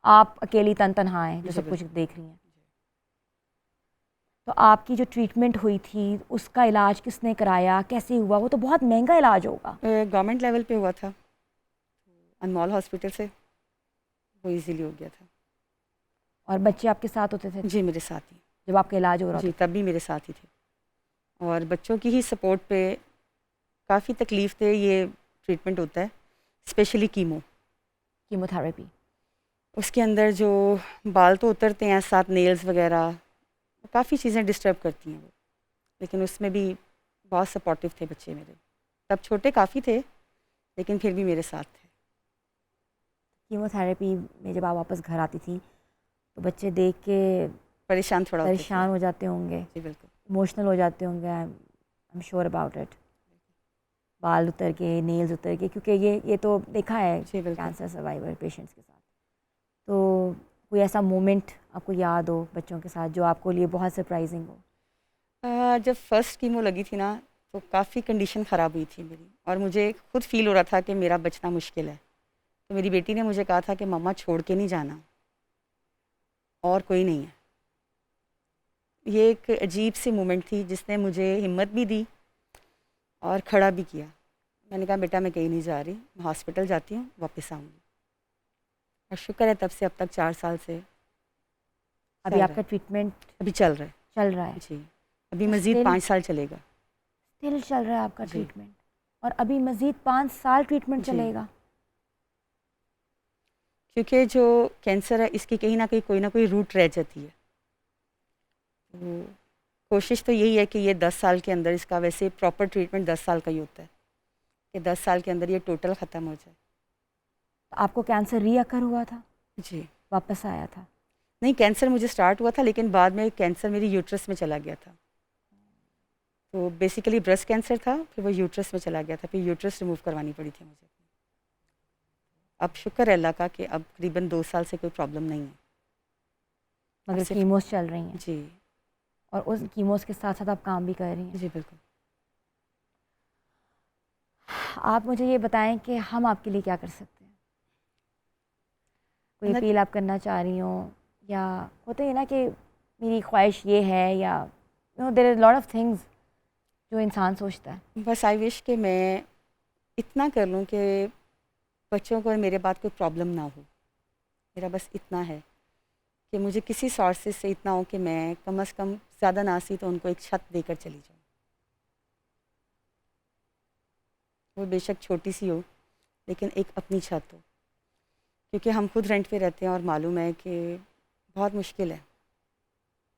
आप अकेली तनहा हैं जो जी सब कुछ बिल्कुल। देख रही हैं। तो आपकी जो ट्रीटमेंट हुई थी उसका इलाज किसने कराया, कैसे हुआ? वो तो बहुत महंगा इलाज होगा। गवर्नमेंट लेवल पे हुआ था, अनमोल हॉस्पिटल से, वो इजीली हो गया था। और बच्चे आपके साथ होते थे जी, मेरे साथ ही। जब आपका इलाज हो रहा जी, था? तब भी मेरे साथ ही थे, और बच्चों की ही सपोर्ट पे काफ़ी तकलीफ़ थे। ये ट्रीटमेंट होता है स्पेशली कीमोथेरेपी? उसके अंदर जो बाल तो उतरते हैं, साथ नेल्स वगैरह, काफ़ी चीज़ें डिस्टर्ब करती हैं वो, लेकिन उसमें भी बहुत सपोर्टिव थे बच्चे मेरे। तब छोटे काफ़ी थे लेकिन फिर भी मेरे साथ थे। कीमोथेरेपी में जब आप वापस घर आती थी तो बच्चे देख के परेशान थोड़ा होते थे। परेशान हो जाते होंगे, जी बिल्कुल। इमोशनल हो जाते होंगे। I am sure about it. बाल उतर के, नेल्स उतर के, क्योंकि ये तो देखा है जी बिल्कुल। कैंसर सर्वाइवर पेशेंट्स के साथ। तो कोई ऐसा मोमेंट आपको याद हो बच्चों के साथ जो आपको लिए बहुत सरप्राइजिंग हो? जब फर्स्ट कीमो लगी थी ना तो काफ़ी कंडीशन ख़राब हुई थी मेरी, और मुझे खुद फील हो रहा था कि मेरा बचना मुश्किल है। तो मेरी बेटी ने मुझे कहा था कि मम्मा छोड़ के नहीं जाना, और कोई नहीं है। ये एक अजीब सी मोमेंट थी जिसने मुझे हिम्मत भी दी और खड़ा भी किया। मैंने कहा बेटा मैं कहीं नहीं जा रही, मैं हॉस्पिटल जाती हूँ, वापस आऊँगी। और शुक्र है तब से अब तक 4 साल से अभी चल रहा आपका है। ट्रीटमेंट अभी चल रहा है। चल रहा है? जी, अभी तो मज़ीद 5 साल चलेगा। स्टिल चल रहा है आपका जी। ट्रीटमेंट? और अभी मज़ीद 5 साल ट्रीटमेंट जी। चलेगा? क्योंकि जो कैंसर है इसकी कहीं ना कहीं कोई ना कोई रूट रह जाती है। तो कोशिश तो यही है कि ये 10 साल के अंदर, इसका वैसे प्रॉपर ट्रीटमेंट 10 साल का ही होता है, कि 10 साल के अंदर ये टोटल ख़त्म हो जाए। तो आपको कैंसर रीअकर हुआ था, जी। वापस आया था? नहीं, कैंसर मुझे स्टार्ट हुआ था, लेकिन बाद में कैंसर मेरी यूट्रस में चला गया था। तो बेसिकली ब्रेस्ट कैंसर था, फिर वो यूट्रस में चला गया था, फिर यूट्रस रिमूव करवानी पड़ी थी मुझे। अब शुक्र है अल्लाह का कि अब करीबन 2 साल से कोई प्रॉब्लम नहीं है। अब मगर सिर्फ कीमोस चल रही हैं जी, और उस कीमोस के साथ साथ आप काम भी कर रही हैं। जी बिल्कुल। आप मुझे ये बताएं कि हम आपके लिए क्या कर सकते हैं? कोई मतलब अपील आप करना चाह रही हो, या होते हैं ना कि मेरी ख्वाहिश ये है, या there is lot of things जो इंसान सोचता है। बस आई विश कि मैं इतना कर लूँ कि बच्चों को मेरे बाद कोई प्रॉब्लम ना हो। मेरा बस इतना है कि मुझे किसी सोर्सेज से इतना हो कि मैं कम से कम ज़्यादा ना सी तो उनको एक छत देकर चली जाऊँ। वो बेशक छोटी सी हो, लेकिन एक अपनी छत हो, क्योंकि हम खुद रेंट पे रहते हैं और मालूम है कि बहुत मुश्किल है।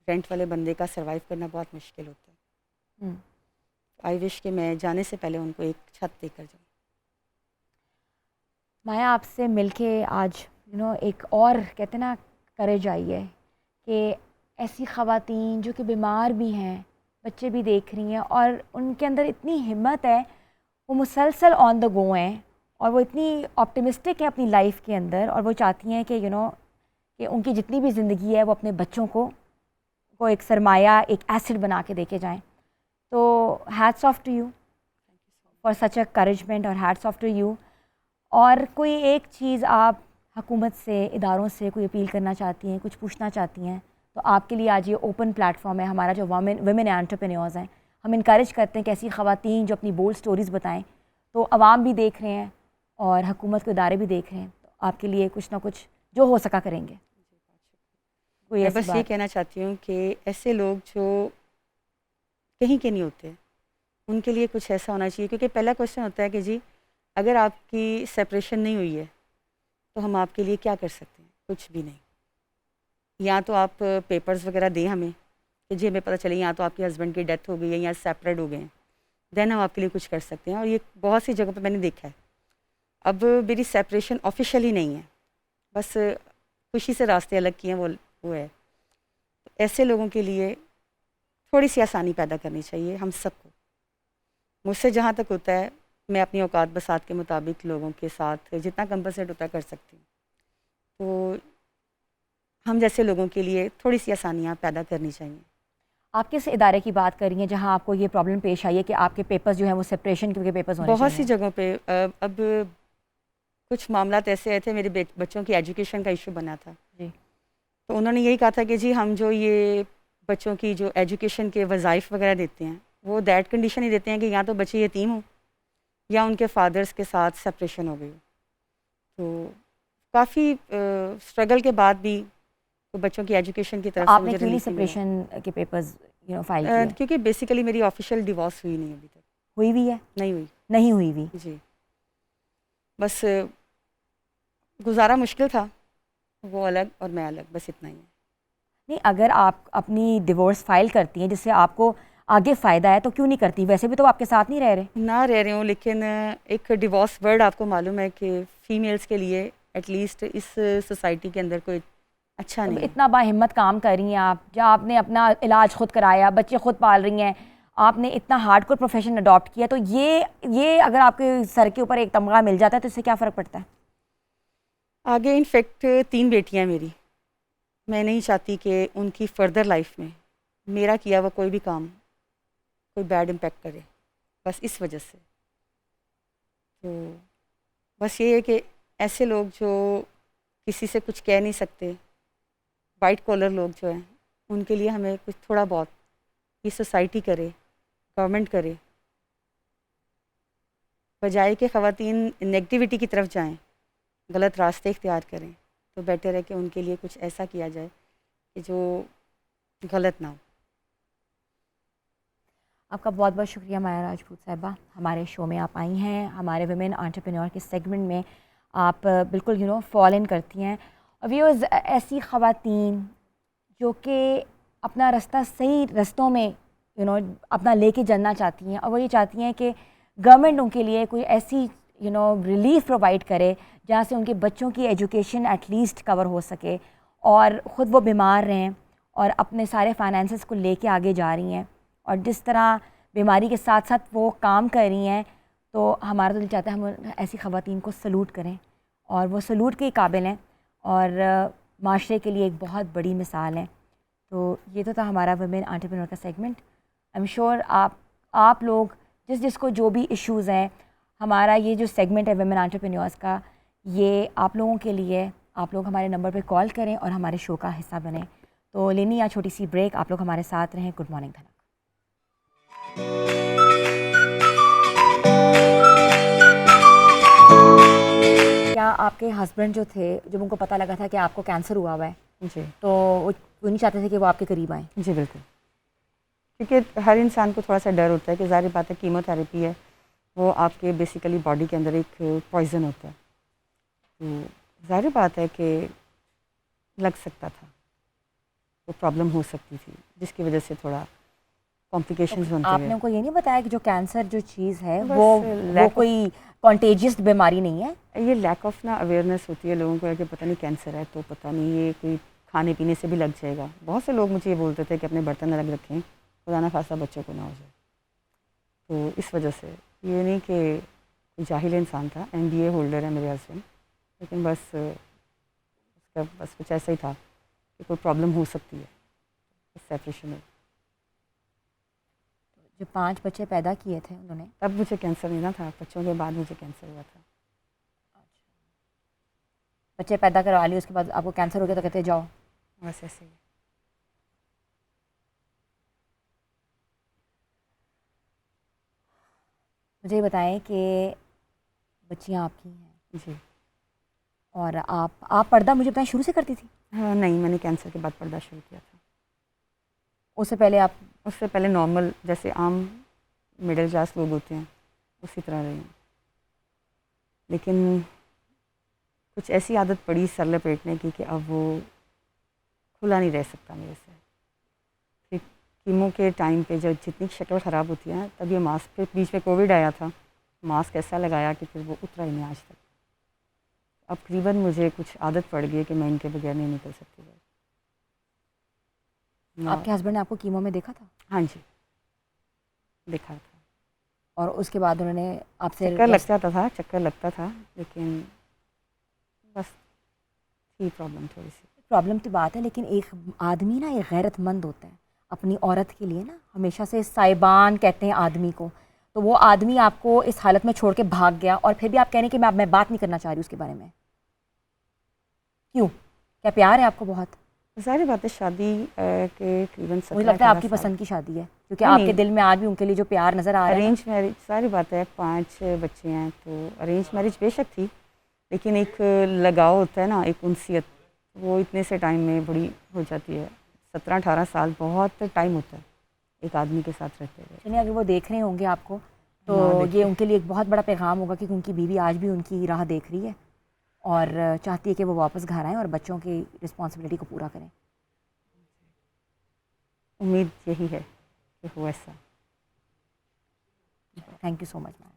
रेंट वाले बंदे का सरवाइव करना बहुत मुश्किल होता है। आई विश कि मैं जाने से पहले उनको एक छत देकर जाऊँ। माया, आपसे मिलके आज एक और कहते ना करेज आई है कि ऐसी ख़वातीन जो कि बीमार भी हैं, बच्चे भी देख रही हैं, और उनके अंदर इतनी हिम्मत है, वो मुसलसल ऑन द गो हैं, और वो इतनी ऑप्टिमिस्टिक है अपनी लाइफ के अंदर, और वो चाहती हैं कि कि उनकी जितनी भी ज़िंदगी है वो अपने बच्चों को एक सरमाया, एक एसिड बना के देके जाएं। तो hats off to you for such a encouragement, और हैट्स ऑफ टू यू। और कोई एक चीज़ आप हुकूमत से, इदारों से कोई अपील करना चाहती हैं, कुछ पूछना चाहती हैं, तो आपके लिए आज ये ओपन प्लेटफॉर्म है। हमारा जो वुमेन एंटरप्रेन्योर्स हैं, हम इनकरेज करते हैं कि ऐसी ख़वातीन जो अपनी बोल्ड स्टोरीज़ बताएं, तो अवाम भी देख रहे हैं और हुकूमत के इदारे भी देख रहे हैं, तो आपके लिए कुछ ना कुछ जो हो सका करेंगे। कोई मैं ऐसी बस ये बात? कहना चाहती हूँ कि ऐसे लोग जो कहीं के नहीं होते, उनके लिए कुछ ऐसा होना चाहिए, क्योंकि पहला क्वेश्चन होता है कि जी अगर आपकी सेपरेशन नहीं हुई है तो हम आपके लिए क्या कर सकते हैं? कुछ भी नहीं। या तो आप पेपर्स वगैरह दें हमें कि जी हमें पता चले या तो आपके हस्बैंड की डेथ हो गई है या सेपरेट हो गए हैं, देन हम आपके लिए कुछ कर सकते हैं। और ये बहुत सी जगहों पर मैंने देखा है। अब मेरी सेपरेशन ऑफिशियली नहीं है, बस खुशी से रास्ते अलग किए हैं, वो है। ऐसे लोगों के लिए थोड़ी सी आसानी पैदा करनी चाहिए हम सबको। मुझसे जहाँ तक होता है मैं अपनी औकात बसात के मुताबिक लोगों के साथ जितना कंपनसेट होता है कर सकती हूँ। तो हम जैसे लोगों के लिए थोड़ी सी आसानियाँ पैदा करनी चाहिए। आप किस इदारे की बात कर रही हैं जहां आपको ये प्रॉब्लम पेश आई है कि आपके पेपर्स जो हैं वो सेपरेशन के पेपर्स होने बहुत सी चाहिए? जगहों पे अब कुछ मामलात ऐसे आए थे, मेरे बच्चों की एजुकेशन का इशू बना था। जी। तो उन्होंने यही कहा था कि जी हम जो ये बच्चों की जो एजुकेशन के वज़ाइफ वगैरह देते हैं, वो दैट कंडीशन ही देते हैं कि या तो बच्चे यतीम हों या उनके फादर्स के साथ सेपरेशन हो गई हो। तो काफ़ी स्ट्रगल के बाद भी तो बच्चों की एजुकेशन की तरफ से आपने मुझे क्यों नहीं रिलीफ नहीं मिला। सेपरेशन के पेपर्स फाइल किए? क्योंकि बेसिकली मेरी ऑफिशियल डिवोर्स हुई नहीं अभी तक। हुई भी है? नहीं हुई। नहीं हुई भी? जी। बस गुज़ारा मुश्किल था, वो अलग और मैं अलग, बस इतना ही है। नहीं, अगर आप अपनी डिवोर्स फाइल करती हैं जिससे आपको आगे फ़ायदा है तो क्यों नहीं करती? वैसे भी तो आपके साथ नहीं रह रहे। ना रह रही हूँ, लेकिन एक डिवोर्स वर्ड आपको मालूम है कि फ़ीमेल्स के लिए एटलीस्ट इस सोसाइटी के अंदर कोई अच्छा तो नहीं है। इतना बाहिम्मत काम कर रही हैं आप, जहाँ आपने अपना इलाज खुद कराया, बच्चे खुद पाल रही हैं, आपने इतना हार्डकोर प्रोफेशन अडॉप्ट किया, तो ये अगर आपके सर के ऊपर एक तमगा मिल जाता है तो इससे क्या फ़र्क पड़ता है? आगे इनफैक्ट 3 बेटियाँ हैं मेरी। मैं नहीं चाहती कि उनकी फ़र्दर लाइफ में मेरा किया हुआ कोई भी काम कोई बैड इम्पैक्ट करे, बस इस वजह से। तो बस ये है कि ऐसे लोग जो किसी से कुछ कह नहीं सकते, वाइट कॉलर लोग जो हैं, उनके लिए हमें कुछ थोड़ा बहुत ये सोसाइटी करे, गवर्नमेंट करे, बजाय कि ख़वातीन नेगेटिविटी की तरफ जाएं, गलत रास्ते इख्तियार करें, तो बेटर है कि उनके लिए कुछ ऐसा किया जाए कि जो गलत ना हो। आपका बहुत बहुत शुक्रिया माया राजपूत साहिबा, हमारे शो में आप आई हैं, हमारे वुमेन एंटरप्रेन्योर के सेगमेंट में आप बिल्कुल फॉल इन करती हैं। और व्यूअर्स, ऐसी ख़वातीन जो कि अपना रास्ता सही रस्तों में अपना लेके चलना चाहती हैं, और वो ये चाहती हैं कि गवर्नमेंट उनके लिए कोई ऐसी रिलीफ प्रोवाइड करे जहाँ से उनके बच्चों की एजुकेशन एटलीस्ट कवर हो सके और ख़ुद वो बीमार रहें और अपने सारे फाइनेंसेस को लेके आगे जा रही हैं। और जिस तरह बीमारी के साथ साथ वो काम कर रही हैं, तो हमारा तो दिल चाहता है हम ऐसी ख़वातीन को सलूट करें, और वो सलूट के काबिल हैं और माशरे के लिए एक बहुत बड़ी मिसाल है। तो ये तो था हमारा वुमेन एंटरप्रेन्योर का सेगमेंट। आई एम श्योर आप लोग जिसको जो भी इश्यूज़ हैं, हमारा ये जो सेगमेंट है वुमेन एंटरप्रेन्योर्स का, ये आप लोगों के लिए। आप लोग हमारे नंबर पे कॉल करें और हमारे शो का हिस्सा बने। तो लेनी या छोटी सी ब्रेक, आप लोग हमारे साथ रहें। गुड मॉर्निंग धनक। क्या आपके हस्बैंड जो थे, जब उनको पता लगा था कि आपको कैंसर हुआ हुआ है, जी, तो वो नहीं चाहते थे कि वो आपके करीब आएँ? जी बिल्कुल, क्योंकि हर इंसान को थोड़ा सा डर होता है कि ज़ाहिर बात है कीमोथेरेपी है, वो आपके बेसिकली बॉडी के अंदर एक पॉइज़न होता है, तो ज़ाहिर बात है कि लग सकता था, वो प्रॉब्लम हो सकती थी, जिसकी वजह से थोड़ा कॉम्प्लिकेशंस बनते गए। आपने उनको ये नहीं बताया कि जो कैंसर जो चीज़ है बस वो कोई कॉन्टेजियस बीमारी नहीं है? ये लैक ऑफ ना अवेयरनेस होती है लोगों को कि पता नहीं कैंसर है, तो पता नहीं ये कोई खाने पीने से भी लग जाएगा। बहुत से लोग मुझे ये बोलते थे कि अपने बर्तन अलग रखें, खुदा ना खासा बच्चों को ना हो जाए। तो इस वजह से ये नहीं कि जाहिल इंसान था, MBA होल्डर है मेरे हस्बैंड, लेकिन बस उसका बस कुछ ऐसा ही था कि कोई प्रॉब्लम हो सकती है सेपरेशन में। जो 5 बच्चे पैदा किए थे उन्होंने, तब मुझे कैंसर नहीं ना था, बच्चों के बाद मुझे कैंसर हुआ था। बच्चे पैदा करवा लिए, उसके बाद आपको कैंसर हो गया, तो कहते जाओ। बस ऐसे ही। मुझे ये बताएं कि बच्चियाँ आपकी हैं जी, और आप पर्दा मुझे बताएं शुरू से करती थी? हाँ नहीं, मैंने कैंसर के बाद पर्दा शुरू किया था। उससे पहले आप? उससे पहले नॉर्मल जैसे आम मिडिल क्लास लोग होते हैं उसी तरह रही हूँ, लेकिन कुछ ऐसी आदत पड़ी सर लपेटने की कि अब वो खुला नहीं रह सकता मेरे से। फिर कीमो के टाइम पे जब जितनी शक्ल ख़राब होती है, तब ये मास्क पे बीच में कोविड आया था, मास्क ऐसा लगाया कि फिर वो उतरा ही नहीं आज तक। अब तकरीबन मुझे कुछ आदत पड़ गई है कि मैं इनके बगैर नहीं निकल सकती। आपके हस्बैंड ने आपको कीमो में देखा था? हाँ जी, देखा था। और उसके बाद उन्होंने आपसे चक्कर लगता था, लेकिन बस थी प्रॉब्लम थोड़ी सी। प्रॉब्लम की बात है, लेकिन एक आदमी ना एक गैरतमंद होता है अपनी औरत के लिए ना, हमेशा से साइबान कहते हैं आदमी को। तो वो आदमी आपको इस हालत में छोड़ के भाग गया, और फिर भी आप कह रहे हैं कि मैं बात नहीं करना चाह रही उसके बारे में। क्यों? क्या प्यार है आपको बहुत? सारी बातें शादी के तकरीबन 17 मुझे लगता है आपकी पसंद की शादी है, क्योंकि आपके दिल में आज भी उनके लिए जो प्यार नज़र आ रहा है। अरेंज मैरिज, सारी बात है, 5 बच्चे हैं, तो अरेंज मैरिज बेशक थी, लेकिन एक लगाव होता है ना, एक उनसियत, वो इतने से टाइम में बड़ी हो जाती है। 17-18 साल बहुत टाइम होता है एक आदमी के साथ रहते हुए। चलिए, अगर वो देख रहे होंगे आपको, तो ये उनके लिए एक बहुत बड़ा पैगाम होगा कि उनकी बीवी आज भी उनकी राह देख रही है और चाहती है कि वो वापस घर आएँ और बच्चों की रिस्पॉन्सिबिलिटी को पूरा करें। उम्मीद यही है कि हो ऐसा। Thank you so much ma'am.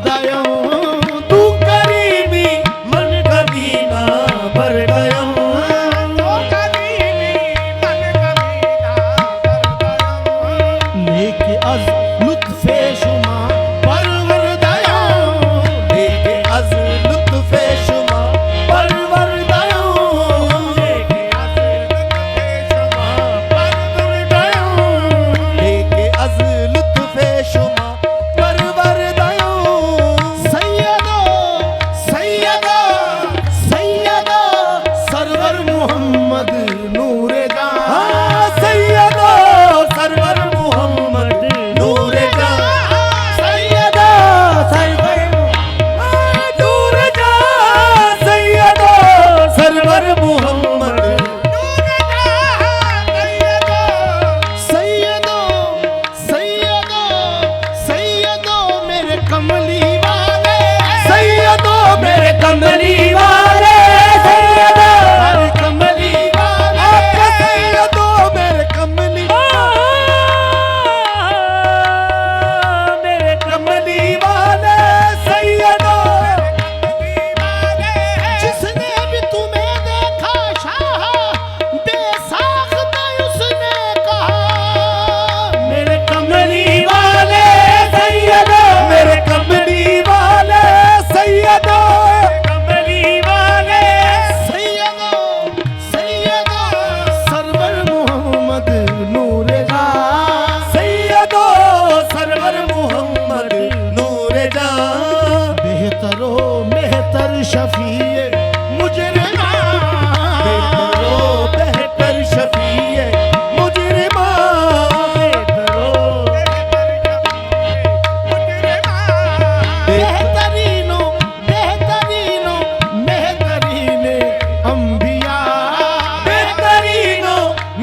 दयो तू करीबी मन कमीना भर दयो लेके अज लुत्फे शुमा परवर दयो लेके अज लुत्फे शुमा परवर दयो लेके अज लुत्फे शुमा परवर दयो लेके अज लुत्फे शुमा परवर दयो सैयदो सैयदो सैयदो सरवर मोहम्मद नूरे जहां सैयदो सरवर मोहम्मद नूरे जहां सैयदो सरवर नूरे जहां सैयदो सरवर मोहम्मद नूरे जहां सैयदो सैयदो सैयदो मेरे कमली वाले सैयदो मेरे कमली वाले सैयदो मेरे कमली वाले सैयदो मेरे कमली मेरे कमली वाले सैयदो जिसने भी तुम्हें देखा शाह बेसाख्ता उसने कहा मेरे कमली वाले सैयदो मेरे कमली वाले सैयदो कमली वाले सैयदो सैयदो सरवर मोहम्मद नूरे जहां सैयदो सरवर मोहम्मद नूरे जहां बेहतरो मेहतर शफीए मुजरिमा बेहतरो बेहतर शफीए मुजरिमा बेहतरो बेहतरीनो बेहतरीनो बेहतरीने अंबिया बेहतरीनो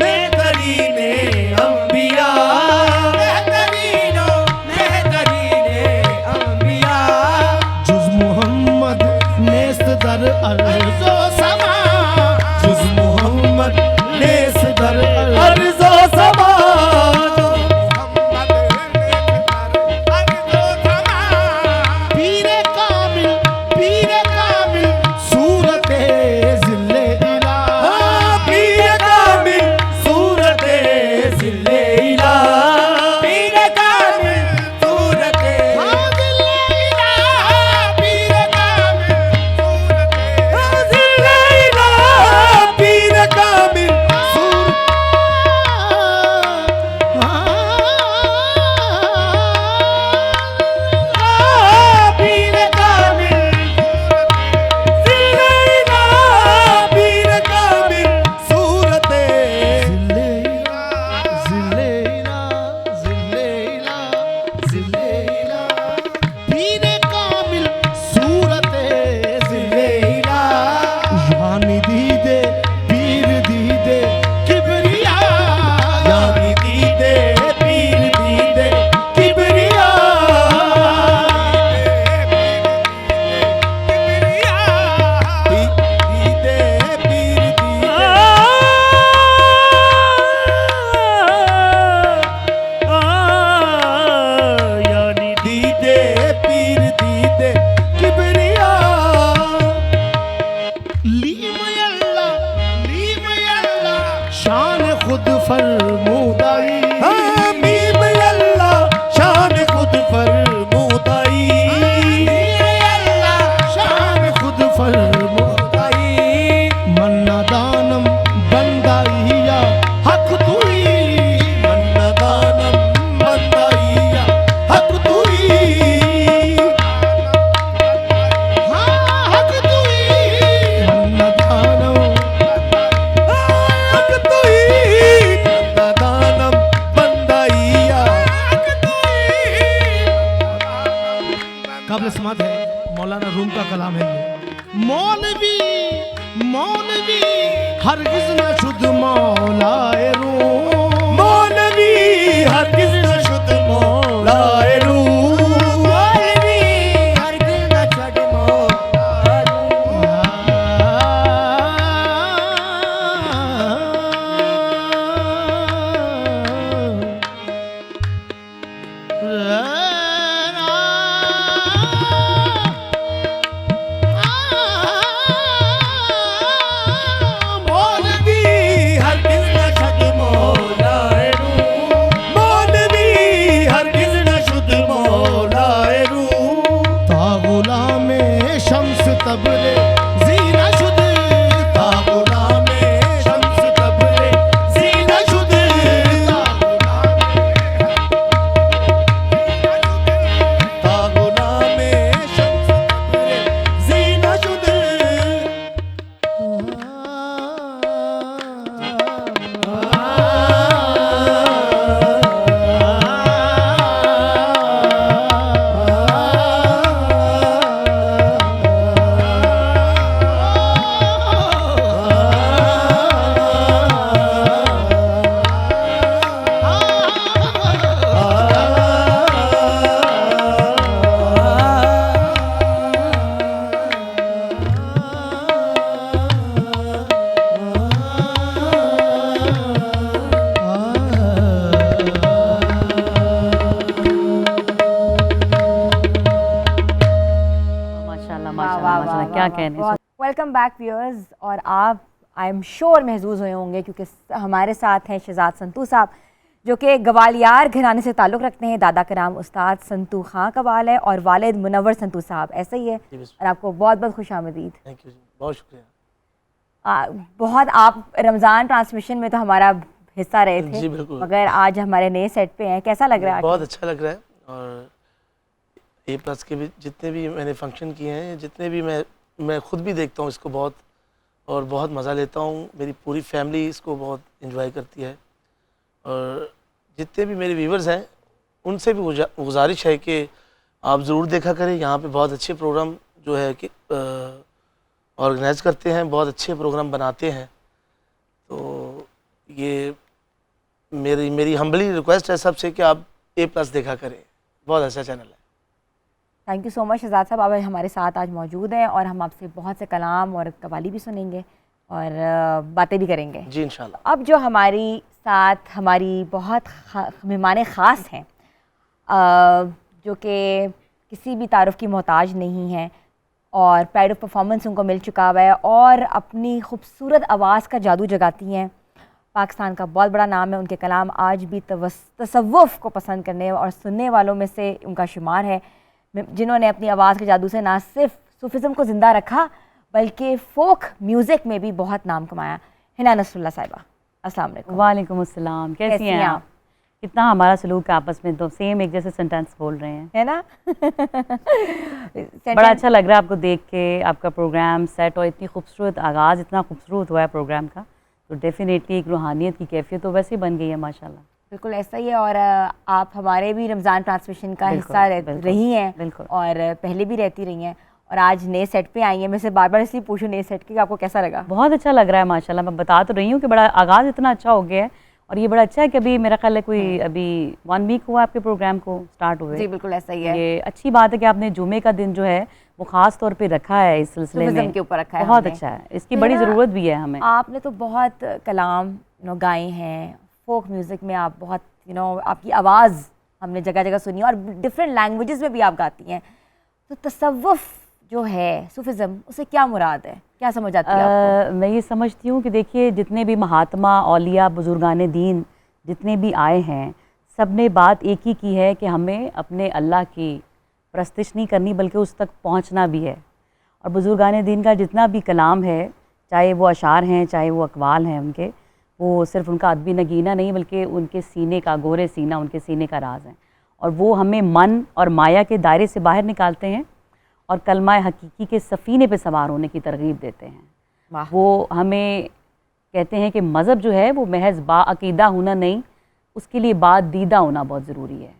बेहतरीने अंबिया बेहतरीनो बेहतरीने अंबिया जुज मोहम्मद नेस्त दर अर्ज़ो समा जुज मोहम्मद नेस्त दर अर्ज़ो समा पीरे कामिल सूरते ज़िल्ले इला पीरे कामिल सूरते ज़िल्ले इला पीरे कामिल सूरते ज़िल्ले इला पीरे कामिल सूरते ज़िल्ले इला पीरे कामिल पीरे कामिल ज़िल्ले इला पीरे कामिल सूरते ज़िल्ले इला ज़िल्ले इला ज़िल्ले इला ज़िल्ले इला पीरे कामिल सूरते ज़िल्ले इला यानी दीदे पीर दीदे किबरिया यानी दीदे पीर दीदे किबरिया दीदे पीर दीदे यानी दीदे पीर दीदे किबरिया लीम अल्लाह शान खुद फरमूदाई मीम अल्लाह शान खुद फरमूदाई शान खुद फरमूदाई मन्ना दानम बंदाइया हक तुई मन्ना दानम बंदाइया हक तुई हक तुई मन्ना दानम हक तुई मन्ना दानम बंदाइया हक तुई काबिल समात है मौलाना रूम का कलाम है ये मौलवी मौलवी हरगिज न शुद्ध मौलाए रूम मौलवी हरगिज न शुद्ध मौलाए रूम मौलवी हरगिज न शुद्ध मौलाए रूम मैंने। Welcome back viewers. और आप आई एम श्योर महसूस हुए होंगे क्योंकि हमारे साथ हैं शहजाद संतू साहब, जो कि गवालियार घराने से ताल्लुक़ रखते हैं। दादा कराम उस्ताद संतू खां कवाल है और वालिद मुनव्वर संतू साहब, ऐसा ही है। और आपको बहुत बहुत खुशामदीद। थैंक यू जी, बहुत शुक्रिया। बहुत आप रमज़ान ट्रांसमिशन में तो हमारा हिस्सा रहे थे जी बिल्कुल, मगर आज हमारे नए सेट पे हैं, कैसा लग रहा है? बहुत अच्छा लग रहा है। और A+ के भी जितने भी मैंने फंक्शन किए हैं, जितने भी मैं खुद भी देखता हूँ इसको बहुत, और बहुत मज़ा लेता हूँ। मेरी पूरी फैमिली इसको बहुत एंजॉय करती है। और जितने भी मेरे व्यूवर्स हैं उनसे भी गुजारिश है कि आप ज़रूर देखा करें। यहाँ पे बहुत अच्छे प्रोग्राम जो है कि ऑर्गेनाइज़ करते हैं, बहुत अच्छे प्रोग्राम बनाते हैं। तो ये मेरी हम्बली रिक्वेस्ट है सबसे कि आप A+ देखा करें, बहुत अच्छा चैनल है। Thank you so much Shahzad Sahab, आप हमारे साथ आज मौजूद हैं और हम आपसे बहुत से कलाम और कवाली भी सुनेंगे और बातें भी करेंगे जी इंशाल्लाह। अब जो हमारी साथ हमारी बहुत मेहमान ख़ास हैं, जो कि किसी भी तारुफ की मोहताज नहीं है और प्राइड ऑफ परफॉर्मेंस उनको मिल चुका हुआ है और अपनी खूबसूरत आवाज़ का जादू जगाती हैं। पाकिस्तान का बहुत बड़ा नाम है, उनके कलाम आज भी तसव्वुफ़ को पसंद करने और सुनने वालों में से उनका शुमार है, जिन्होंने अपनी आवाज़ के जादू से ना सिर्फ सूफिज़म को ज़िंदा रखा बल्कि फ़ोक म्यूज़िक में भी बहुत नाम कमाया। हिना नसरुल्लाह साहिबा, अस्सलाम वालेकुम। वालेकुम अस्सलाम, कैसी हैं आप? कितना हमारा सलूक आपस में तो सेम एक जैसे सेंटेंस बोल रहे हैं, है ना? बड़ा अच्छा लग रहा है आपको देख के, आपका प्रोग्राम सेट और इतनी खूबसूरत आगाज़, इतना खूबसूरत हुआ है प्रोग्राम का, तो डेफिनेटली एक रूहानियत की कैफियत तो वैसे ही बन गई है माशाल्लाह। बिल्कुल ऐसा ही है। और आप हमारे भी रमज़ान ट्रांसमिशन का हिस्सा रही हैं बिल्कुल, और पहले भी रहती रही हैं और आज नए सेट पे आई हैं। मैं से बार बार इसलिए पूछूं नए सेट की, आपको कैसा लगा? बहुत अच्छा लग रहा है माशाल्लाह। मैं बता तो रही हूँ कि बड़ा आगाज़ इतना अच्छा हो गया है और ये बड़ा अच्छा है कि अभी मेरा ख्याल है कोई अभी 1 वीक हुआ आपके प्रोग्राम को स्टार्ट हुए। जी बिल्कुल ऐसा ही है। ये अच्छी बात है कि आपने जुमे का दिन जो है वो ख़ास तौर पे रखा है इस सिलसिले में, के ऊपर रखा है बहुत हमने। अच्छा है, इसकी बड़ी ज़रूरत भी है हमें। आपने तो बहुत कलाम गाए हैं, फोक म्यूज़िक में आप बहुत आपकी आवाज़ हमने जगह जगह सुनी और डिफरेंट लैंग्वेजेस में भी आप गाती हैं। तो तसव्वुफ़ जो है सूफिज़म, उसे क्या मुराद है, क्या समझ आती है आपको? मैं ये समझती हूँ कि देखिए जितने भी महात्मा, औलिया, बुजुर्गान दीन जितने भी आए हैं, सब ने बात एक ही की है कि हमें अपने अल्लाह की परस्तिश नहीं करनी बल्कि उस तक पहुँचना भी है। और बुजुर्गान दीन का जितना भी कलाम है, चाहे वो अशार हैं चाहे वो अकवाल हैं उनके, वो सिर्फ उनका अदबी नगीना नहीं बल्कि उनके सीने का, गोरे सीना उनके सीने का राज है। और वो हमें मन और माया के दायरे से बाहर निकालते हैं और कलमा हकीकी के सफ़ीने पे सवार होने की तरगीब देते हैं। वो हमें कहते हैं कि मज़हब जो है वो महज़ बाअक़ीदा होना नहीं, उसके लिए बादीदा होना बहुत ज़रूरी है।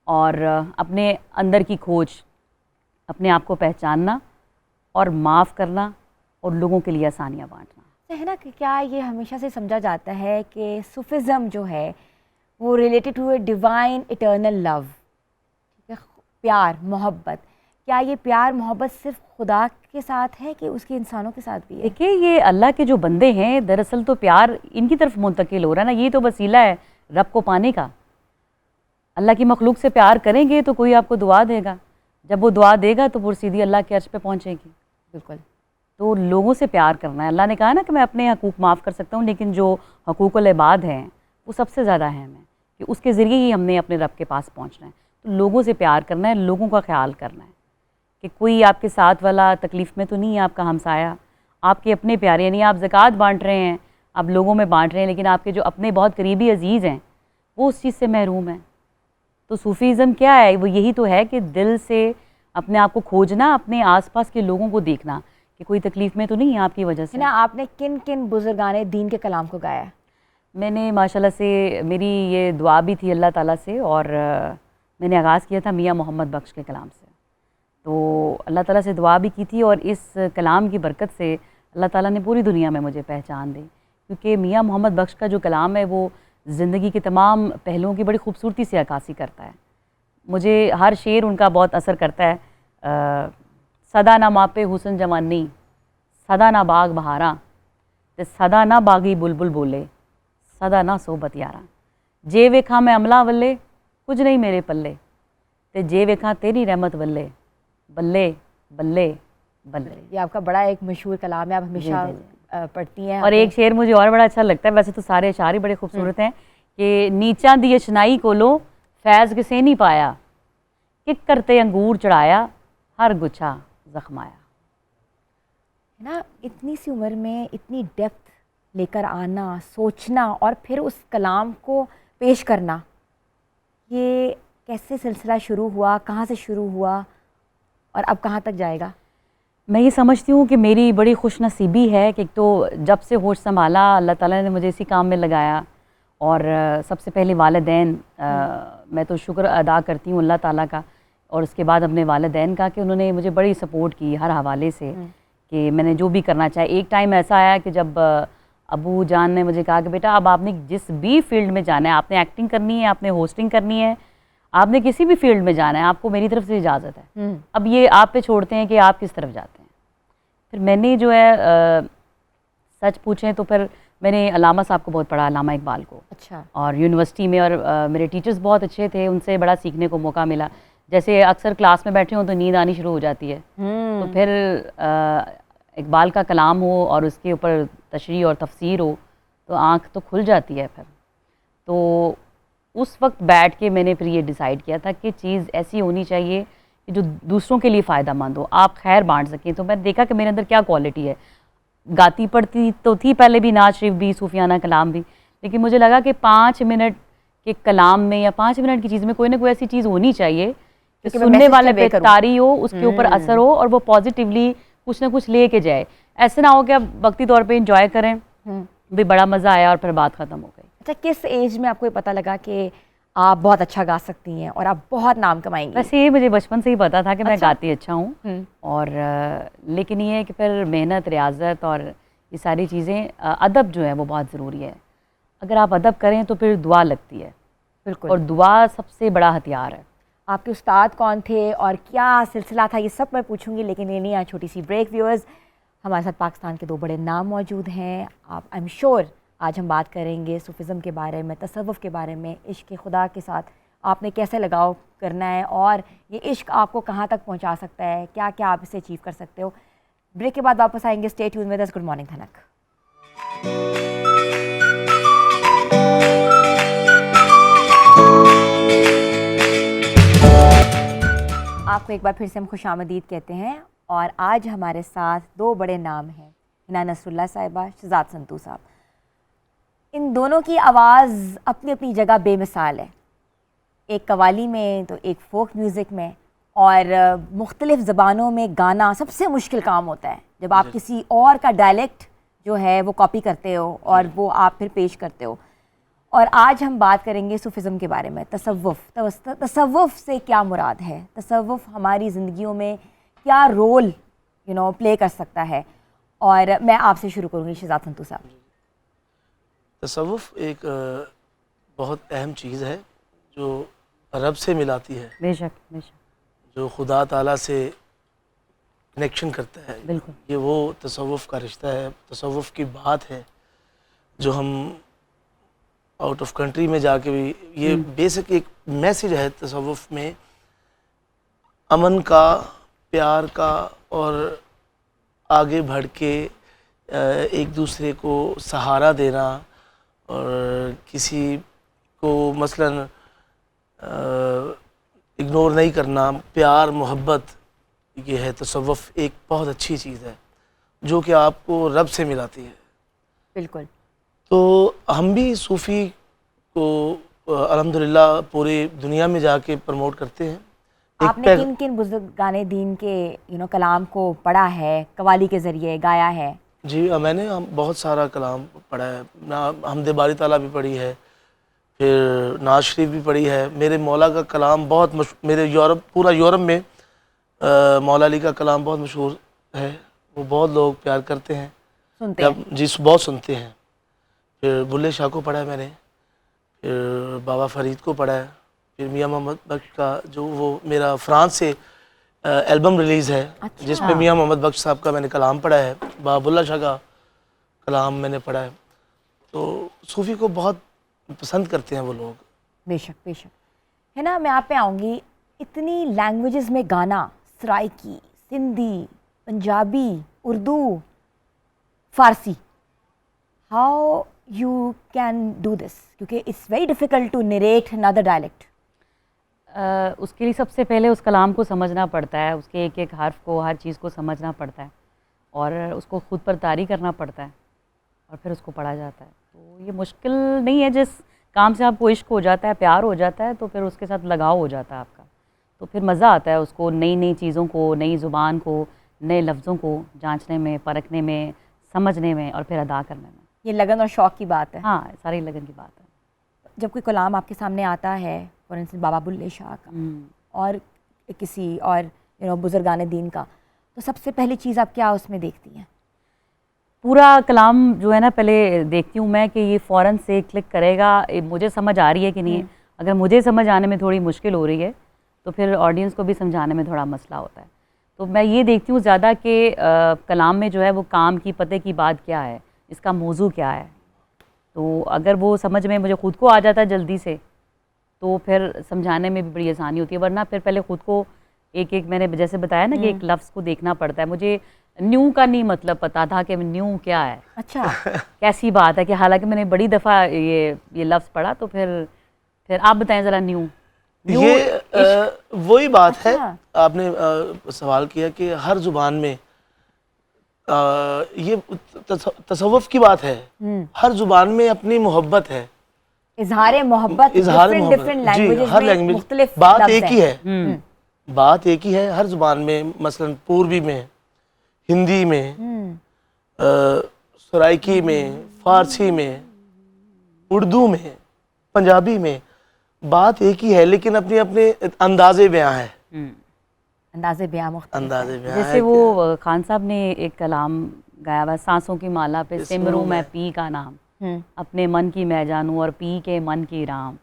और अपने अंदर की खोज, अपने आप को पहचानना और माफ़ करना और लोगों के लिए आसानियाँ बाँटना है ना। कि क्या ये हमेशा से समझा जाता है कि सूफिज़म जो है वो related to a divine eternal love, ठीक है, प्यार मोहब्बत। क्या ये प्यार मोहब्बत सिर्फ खुदा के साथ है कि उसके इंसानों के साथ भी है? देखिए ये अल्लाह के जो बंदे हैं दरअसल तो प्यार इनकी तरफ मुंतकिल हो रहा है ना, ये तो वसीला है रब को पाने का। अल्लाह की मखलूक से प्यार करेंगे तो कोई आपको दुआ देगा, जब वो दुआ देगा तो वो सीधी अल्लाह के अर्श पे पहुँचेगी। बिल्कुल। तो लोगों से प्यार करना है। अल्लाह ने कहा ना कि मैं अपने हकूक़ माफ़ कर सकता हूँ, लेकिन जो हकूक़ुल इबाद हैं वो सबसे ज़्यादा है हमें, कि उसके ज़रिए ही हमने अपने रब के पास पहुँचना है। तो लोगों से प्यार करना है, लोगों का ख्याल करना है कि कोई आपके साथ वाला तकलीफ़ में तो नहीं है, आपका हमसाया, आपके अपने प्यारे, यानी आप ज़कात बाँट रहे हैं, आप लोगों में बाँट रहे हैं, लेकिन आपके जो अपने बहुत करीबी अजीज़ हैं वो उस चीज़ से महरूम हैं। तो सूफ़ीज़म क्या है? वो यही तो है कि दिल से अपने आप को खोजना, अपने आसपास के लोगों को देखना कि कोई तकलीफ़ में तो नहीं है आपकी वजह से ना। आपने किन किन बुजुर्गाने दीन के कलाम को गाया? मैंने माशाल्लाह से, मेरी ये दुआ भी थी अल्लाह ताला से, और मैंने आगाज़ किया था मियाँ मोहम्मद बख्श के कलाम से। तो अल्लाह ताला से दुआ भी की थी और इस कलाम की बरकत से अल्लाह ताला ने पूरी दुनिया में मुझे पहचान दी, क्योंकि मियाँ मोहम्मद बख्श का जो कलाम है वो ज़िंदगी के तमाम पहलुओं की बड़ी खूबसूरती से अक्कासी करता है। मुझे हर शेर उनका बहुत असर करता है। सदा ना मापे हुसन जवानी, सदा ना बाग बहारा, ते सदा ना बागी बुलबुल बोले, सदा ना सोबत यारा। जे वेखा मैं अमला वल्ले, कुछ नहीं मेरे पल्ले, ते जे वेखा तेरी रहमत वल्ले, बल्ले बल्ले बन रही है। ये आपका बड़ा एक मशहूर कलाम है, आप हमेशा जी, जी, पढ़ती हैं। और एक शेर मुझे और बड़ा अच्छा लगता है, वैसे तो सारे अशार ही बड़े खूबसूरत हैं, कि नीचा दी अशनाई को लो फैज़ किसे नहीं पाया, किक करते अंगूर चढ़ाया हर गुच्छा जख्माया। है ना, इतनी सी उम्र में इतनी डेप्थ लेकर आना, सोचना और फिर उस कलाम को पेश करना, ये कैसे सिलसिला शुरू हुआ, कहाँ से शुरू हुआ और अब कहाँ तक जाएगा? मैं ये समझती हूँ कि मेरी बड़ी खुशनसीबी है कि एक तो जब से होश संभाला अल्लाह ताला ने मुझे इसी काम में लगाया, और सबसे पहले वालिदैन, मैं तो शुक्र अदा करती हूँ अल्लाह ताला का, और उसके बाद अपने वालिदैन का कि उन्होंने मुझे बड़ी सपोर्ट की हर हवाले से कि मैंने जो भी करना चाहे। एक टाइम ऐसा आया कि जब अबू जान ने मुझे कहा कि बेटा अब आपने जिस भी फील्ड में जाना है, आपने एक्टिंग करनी है, आपने होस्टिंग करनी है, आपने किसी भी फील्ड में जाना है, आपको मेरी तरफ से इजाज़त है, अब ये आप पे छोड़ते हैं कि आप किस तरफ जाते हैं। फिर मैंने जो है सच पूछें तो फिर मैंने अलामा साहब को बहुत पढ़ा, अलामा इकबाल को। अच्छा। और यूनिवर्सिटी में, और मेरे टीचर्स बहुत अच्छे थे, उनसे बड़ा सीखने को मौका मिला। जैसे अक्सर क्लास में बैठे हों तो नींद आनी शुरू हो जाती है, तो फिर इकबाल का कलाम हो और उसके ऊपर तशरीह और तफसीर हो तो आँख तो खुल जाती है। फिर तो उस वक्त बैठ के मैंने फिर ये डिसाइड किया था कि चीज़ ऐसी होनी चाहिए कि जो दूसरों के लिए फ़ायदा मंद हो, आप खैर बांट सकें। तो मैंने देखा कि मेरे अंदर क्या क्वालिटी है। गाती पढ़ती तो थी पहले भी, नाज शरीफ भी, सूफियाना कलाम भी, लेकिन मुझे लगा कि 5 मिनट के कलाम में या 5 मिनट की चीज़ में कोई ना कोई ऐसी चीज़ होनी चाहिए कि सुनने वाले पे तारी हो, उसके ऊपर असर हो और वो पॉजिटिवली कुछ ना कुछ ले के जाए। ऐसे ना हो कि आप वक्ती तौर पे इंजॉय करें, भी बड़ा मज़ा आया और फिर बात ख़त्म हो गई। अच्छा, किस एज में आपको ये पता लगा कि आप बहुत अच्छा गा सकती हैं और आप बहुत नाम कमाएंगी? वैसे ये मुझे बचपन से ही पता था कि मैं गाती अच्छा हूँ, और लेकिन ये है कि फिर मेहनत, रियाजत और ये सारी चीज़ें, अदब जो है वो बहुत ज़रूरी है। अगर आप अदब करें तो फिर दुआ लगती है, बिल्कुल, और दुआ सबसे बड़ा हथियार है। आपके उस्ताद कौन थे और क्या सिलसिला था, ये सब मैं पूछूंगी, लेकिन ये नहीं, छोटी सी ब्रेक। व्यूअर्स, हमारे साथ पाकिस्तान के 2 बड़े नाम मौजूद हैं। आप, आई एम श्योर, आज हम बात करेंगे सूफिज़म के बारे में, तसव्वुफ़ के बारे में, इश्क़ खुदा के साथ आपने कैसे लगाव करना है और ये इश्क आपको कहाँ तक पहुँचा सकता है, क्या क्या आप इसे अचीव कर सकते हो। ब्रेक के बाद वापस आएंगे। Stay tune with us. Good morning धनक। आपको एक बार फिर से हम खुशामदीद कहते हैं, और आज हमारे साथ 2 बड़े नाम हैं, हिना नसरुल्लाह साहिबा, शहजाद संतू साहब। इन दोनों की आवाज़ अपनी अपनी जगह बेमिसाल है, एक कवाली में तो एक फोक म्यूज़िक में, और मुख्तलिफ़ ज़बानों में गाना सबसे मुश्किल काम होता है जब आप किसी और का डायलेक्ट जो है वो कॉपी करते हो और वो आप फिर पेश करते हो। और आज हम बात करेंगे सूफिज़म के बारे में, तसव्वुफ़। तसव्वुफ़ से क्या मुराद है, तसव्वुफ़ हमारी ज़िंदगियों में क्या रोल प्ले कर सकता है। और मैं आपसे शुरू करूँगी शहजाद संतू साहब। तसव्वुफ़ एक बहुत अहम चीज़ है जो रब से मिलाती है, बेशक बेशक, जो खुदा ताला से कनेक्शन करता है। बिल्कुल, ये वो तसव्वुफ़ का रिश्ता है, तसव्वुफ़ की बात है जो हम आउट ऑफ कंट्री में जाके भी, ये बेसिक एक मैसेज है तसव्वुफ़ में, अमन का, प्यार का, और आगे बढ़ के एक दूसरे को सहारा देना, और किसी को मसलन इग्नोर नहीं करना, प्यार मोहब्बत, ये है तसव्वुफ़। एक बहुत अच्छी चीज़ है जो कि आपको रब से मिलाती है। बिल्कुल। तो हम भी सूफ़ी को अल्हम्दुलिल्लाह पूरी दुनिया में जाके प्रमोट करते हैं। आपने किन किन बुज़ुर्गाने दीन के कलाम को पढ़ा है, कवाली के ज़रिए गाया है? जी, मैंने बहुत सारा कलाम पढ़ा है ना, हमदे बारी ताला भी पढ़ी है, फिर नाज शरीफ भी पढ़ी है। मेरे मौला का कलाम बहुत मेरे पूरा यूरोप में मौला अली का कलाम बहुत मशहूर है, वो बहुत लोग प्यार करते हैं, सुनते हैं। जी बहुत सुनते हैं। फिर बुल्ले शाह को पढ़ा है मैंने, फिर बाबा फरीद को पढ़ा है, फिर मियाँ मोहम्मद बख्श का जो वो मेरा फ्रांस से एल्बम रिलीज़ है, अच्छा। जिसमें मियाँ मोहम्मद बख्श साहब का मैंने कलाम पढ़ा है, बाबा बुल्ला शाह का कलाम मैंने पढ़ा है। तो सूफ़ी को बहुत पसंद करते हैं वो लोग। बेशक बेशक। है ना, मैं आप पे आऊँगी। इतनी लैंग्वेजेस में गाना, Saraiki, Sindhi, Punjabi, Urdu, Farsi, how you can do this, क्योंकि it's very difficult to narrate another dialect. उसके लिए सबसे पहले उस कलाम को समझना पड़ता है, उसके एक एक हर्फ को, हर चीज़ को समझना पड़ता है और उसको खुद पर तारी करना पड़ता है और फिर उसको पढ़ा जाता है। तो ये मुश्किल नहीं है, जिस काम से आपको इश्क हो जाता है, प्यार हो जाता है, तो फिर उसके साथ लगाव हो जाता है आपका, तो फिर मज़ा आता है उसको नई नई चीज़ों को, नई ज़ुबान को, नए लफ्ज़ों को जांचने में, परखने में, समझने में और फिर अदा करने में। ये लगन और शौक की बात है। हाँ, सारी लगन की बात है। जब कोई कलाम आपके सामने आता है, फॉर इंस्टेंस बाबा बुल्ले शाह का और किसी और बुजुर्गान दीन का, तो सबसे पहली चीज़ आप क्या उसमें देखती हैं? पूरा कलाम जो है ना पहले देखती हूँ मैं कि ये फ़ौरन से क्लिक करेगा, मुझे समझ आ रही है कि नहीं। अगर मुझे समझ आने में थोड़ी मुश्किल हो रही है तो फिर ऑडियंस को भी समझाने में थोड़ा मसला होता है। तो मैं ये देखती हूँ ज़्यादा कि कलाम में जो है वो काम की पते की बात क्या है, इसका मौजू क्या है। तो अगर वो समझ में मुझे ख़ुद को आ जाता है जल्दी से, तो फिर समझाने में भी बड़ी आसानी होती है। वरना फिर पहले ख़ुद को एक एक, मैंने जैसे बताया ना कि एक लफ्ज़ को देखना पड़ता है। मुझे न्यू का नहीं मतलब पता था कि न्यू क्या है, अच्छा। कैसी बात है, कि हालांकि मैंने बड़ी दफ़ा ये लफ्ज़ पढ़ा। तो फिर आप बताएं ज़रा न्यू ये वही बात है। अच्छा। आपने सवाल किया कि हर ज़ुबान में ये तसव्वुफ़ की बात है। हर ज़ुबान में अपनी मोहब्बत है, इजहार मोहब्बत, इजहार डिफरेंट मोहब्बत डिफरेंट जी, लैंग्वेजेस हर में लैंग्वेज मुख्तलिफ बात लफ्ज़ एक ही हैं। है। बात एक ही है हर ज़ुबान में। मसलन पूर्वी में, हिंदी में, सराइकी में, फ़ारसी में, उर्दू में, पंजाबी में, बात एक ही है, लेकिन अपने अपने अंदाज़े बयां है। अंदाज़े बयां मुख्तलिफ अंदाज़े हैं। बयां जैसे है वो कि खान साहब ने एक कलाम गाया हुआ, सांसों की माला पे सिमरूं मैं पी का नाम, अपने मन की मैं जानूं और पी के मन की राम।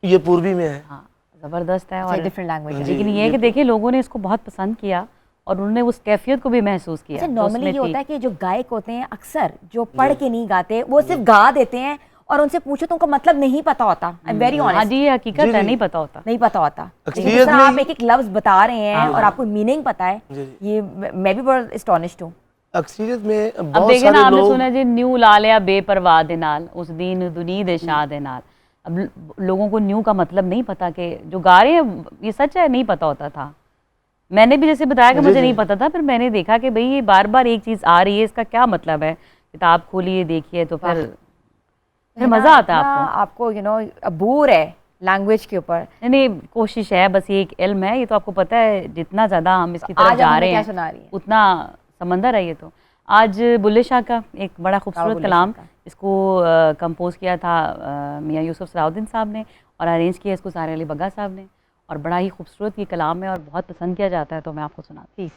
ये पूर्वी में है। हाँ, ज़बरदस्त है। और डिफरेंट लैंग्वेज। जी, लेकिन ये है कि देखिए लोगों ने इसको बहुत पसंद किया और उन्होंने उस कैफियत को भी महसूस किया अच्छा, जो नॉर्मली उसमें ये थी। होता है कि जो गायक होते हैं अक्सर जो पढ़ के नहीं गाते, वो सिर्फ गा देते हैं और उनसे पूछो तो उनको मतलब नहीं पता होता। आई एम वेरी हाँ ऑनेस्ट, जी, ये हकीकत जी, है, जी। नहीं पता होता। नहीं पता होता। लेकिन जिस अक्सरियत तरह में आप एक एक लफ्ज बता रहे हैं और आपको मीनिंग पता है, जी, जी। ये मैं भी बहुत एस्टॉनिश्ड हूँ। अक्सरियत में अब बहुत देखे ना, सारे आपने लोग सुना जी, न्यू ला लिया बेपरवाह दे नाल उस दीन दुनी दे शाह दे नाल। अब लोगों को न्यू का मतलब नहीं पता, कि जो गा रहे हैं ये सच है, नहीं पता होता था। मैंने भी जैसे बताया कि जी, मुझे जी। नहीं पता था, फिर मैंने देखा कि भाई ये बार बार एक चीज़ आ रही है, इसका क्या मतलब है। किताब खोलिए, देखिए, तो फिर है ना, मज़ा आता है इतना आपको। आपको अबूर है लैंग्वेज के ऊपर। नहीं नहीं, कोशिश है, बस ये एक इल्म है। ये तो आपको पता है, जितना ज़्यादा हम इसकी तरफ आज आप जा हमें रहे क्या हैं सुना रही है? उतना समंदर है ये तो। आज बुल्ले शाह का एक बड़ा खूबसूरत बुल्ले कलाम, शाह का। इसको कंपोज किया था मियाँ यूसुफ सलाउद्दीन साहब ने और अरेंज किया इसको सारे अली बग्गा साहब ने। और बड़ा ही खूबसूरत ये कलाम है और बहुत पसंद किया जाता है, तो मैं आपको सुनाती हूँ।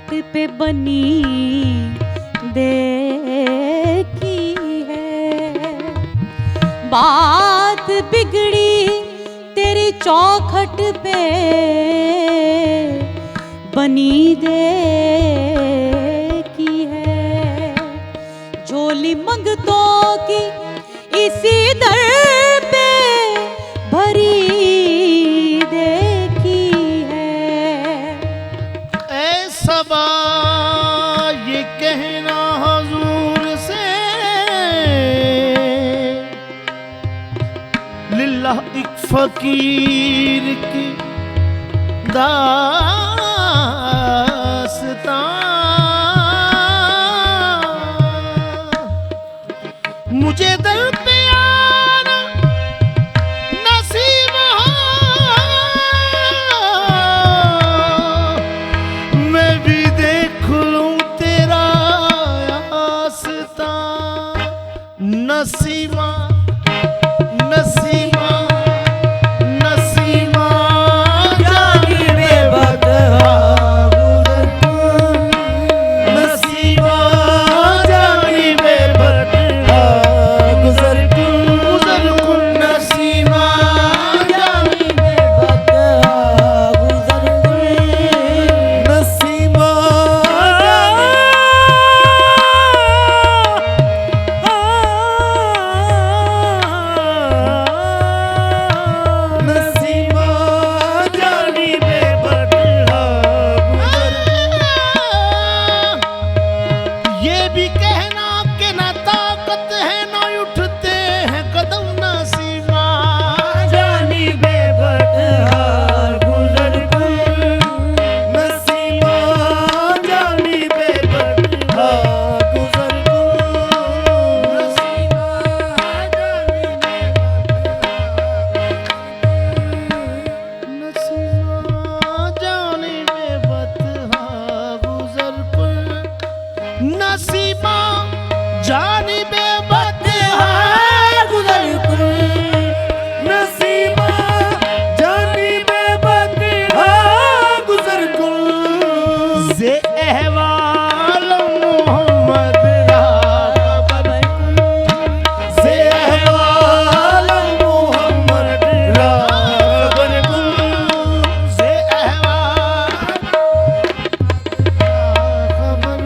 पे बनी देखी है। बात बिगड़ी तेरी चौखट पे बनी देखी है। झोली मंगतों की इसी दर पे भरी देखी है। ऐ सबा ये कहना हुजूर से लिल्लाह एक फकीर की दास्तां मुझे दर पे आना नसीब हो, मैं भी देख लूं तेरा आस्ता। नसीमा नसीमा नसीमा जानी बेबदहा नसीमा जानी बेबदहा गुजर कुल नसीमा जानी बेबदहा गुजर कुल नसीमा नसीमा जानी बेबदहा ये भी कहना कि ना ताकत है ना उठते हैं कदम। नसीमा जानी बेबदहा गुजर कुल नसीमा जानी बेबदहा गुजर कुल नसीमा जानी नसीमा जानी बेबदहा गुजर कुल नसीमा जानी बेबदहा गुजर कुल नसीमा जानी बेबदहा गुजर कुल से अहवाल मोहम्मद रा खबर से अहवाल मोहम्मद रा खबर से अहवाल खबर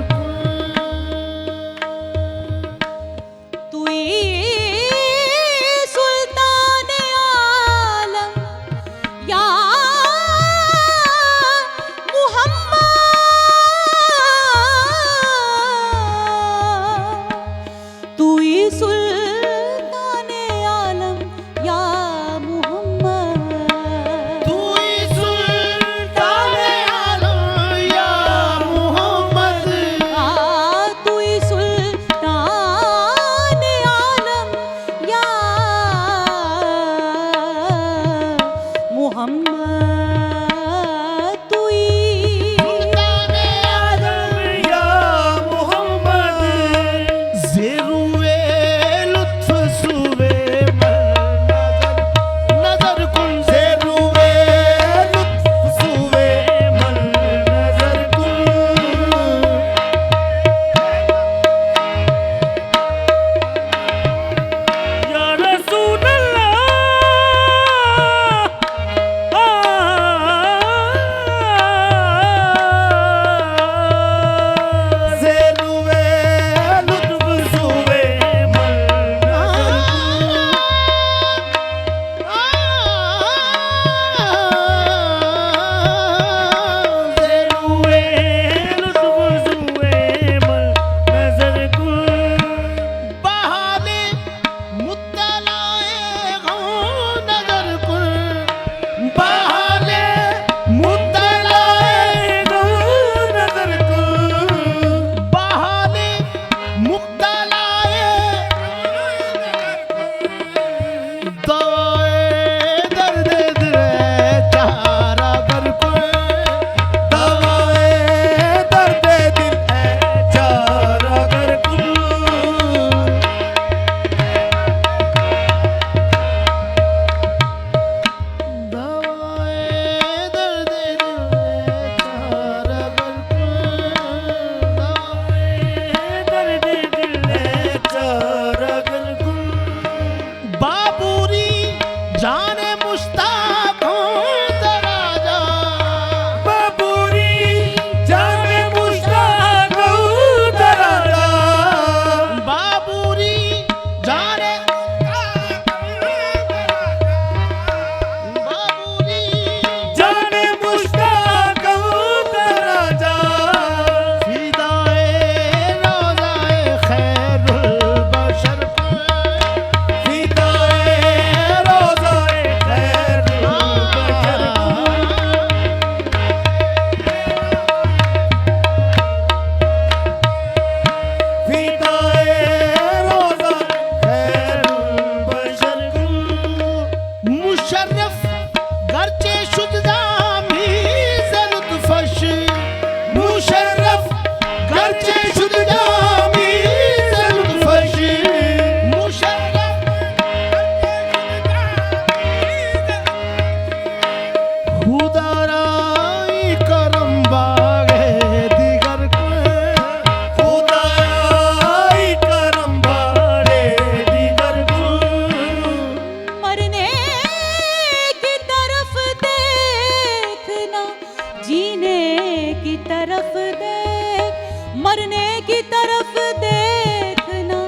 मरने की तरफ देखना,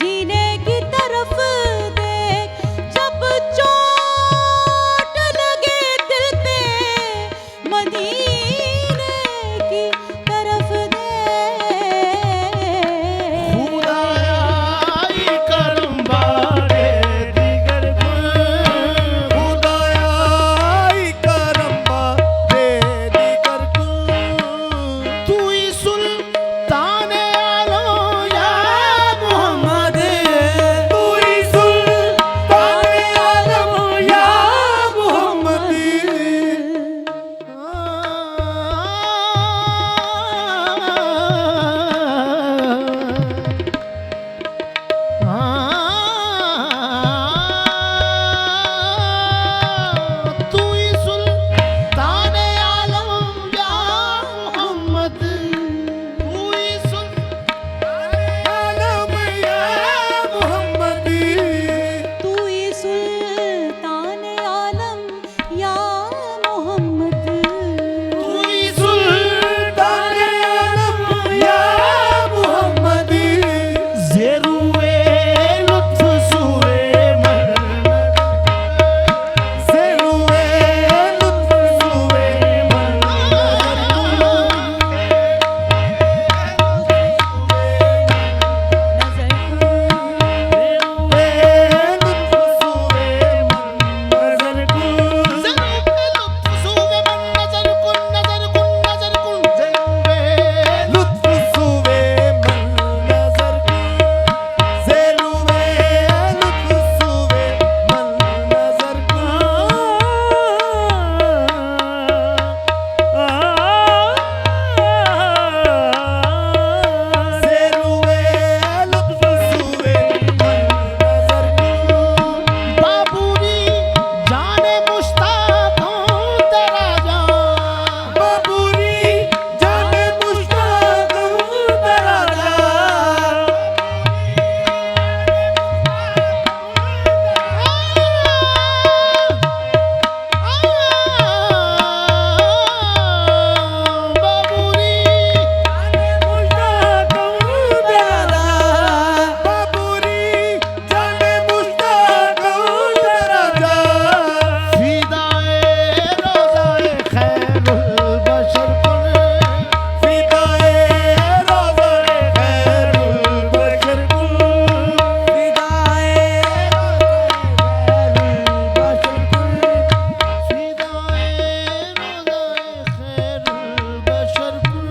जीने की तरफ देख, जब चोट लगे दिल पे मदीने की तरफ देख। खुदाई करम बारे दिगर कुल, खुदाई करम बारे दिगर कुल, तू ही सुल्तान आलम या मोहम्मद, तू ही सुल्तान आलम या मोहम्मद। तू ही सुल्तान आलम या मोहम्मद, तू ही सुल्तान आलम या मोहम्मद। तू ही सुल्तान आलम या मोहम्मद, तू ही सुल्तान आलम या मोहम्मद। ज़ेरुए लुत्फ़ सूए मन, ज़ेरुए लुत्फ़ सूए मन, बाबूरी जाने मुश्ताक हूँ तेरा जान, बाबूरी जाने मुश्ताक हूँ तेरा जान। बाबूरी जाने मुश्ताक हूँ तेरा जान, बाबूरी जाने मुश्ताक हूँ तेरा जान। फिदाए रोज़ाए खैरुल बशर कुल, फिदाए रोज़ाए खैरुल बशर कुल, फिदाए रोज़ाए खैरुल बशर कुल, फिदाए रोज़ाए खैरुल बशर कुल,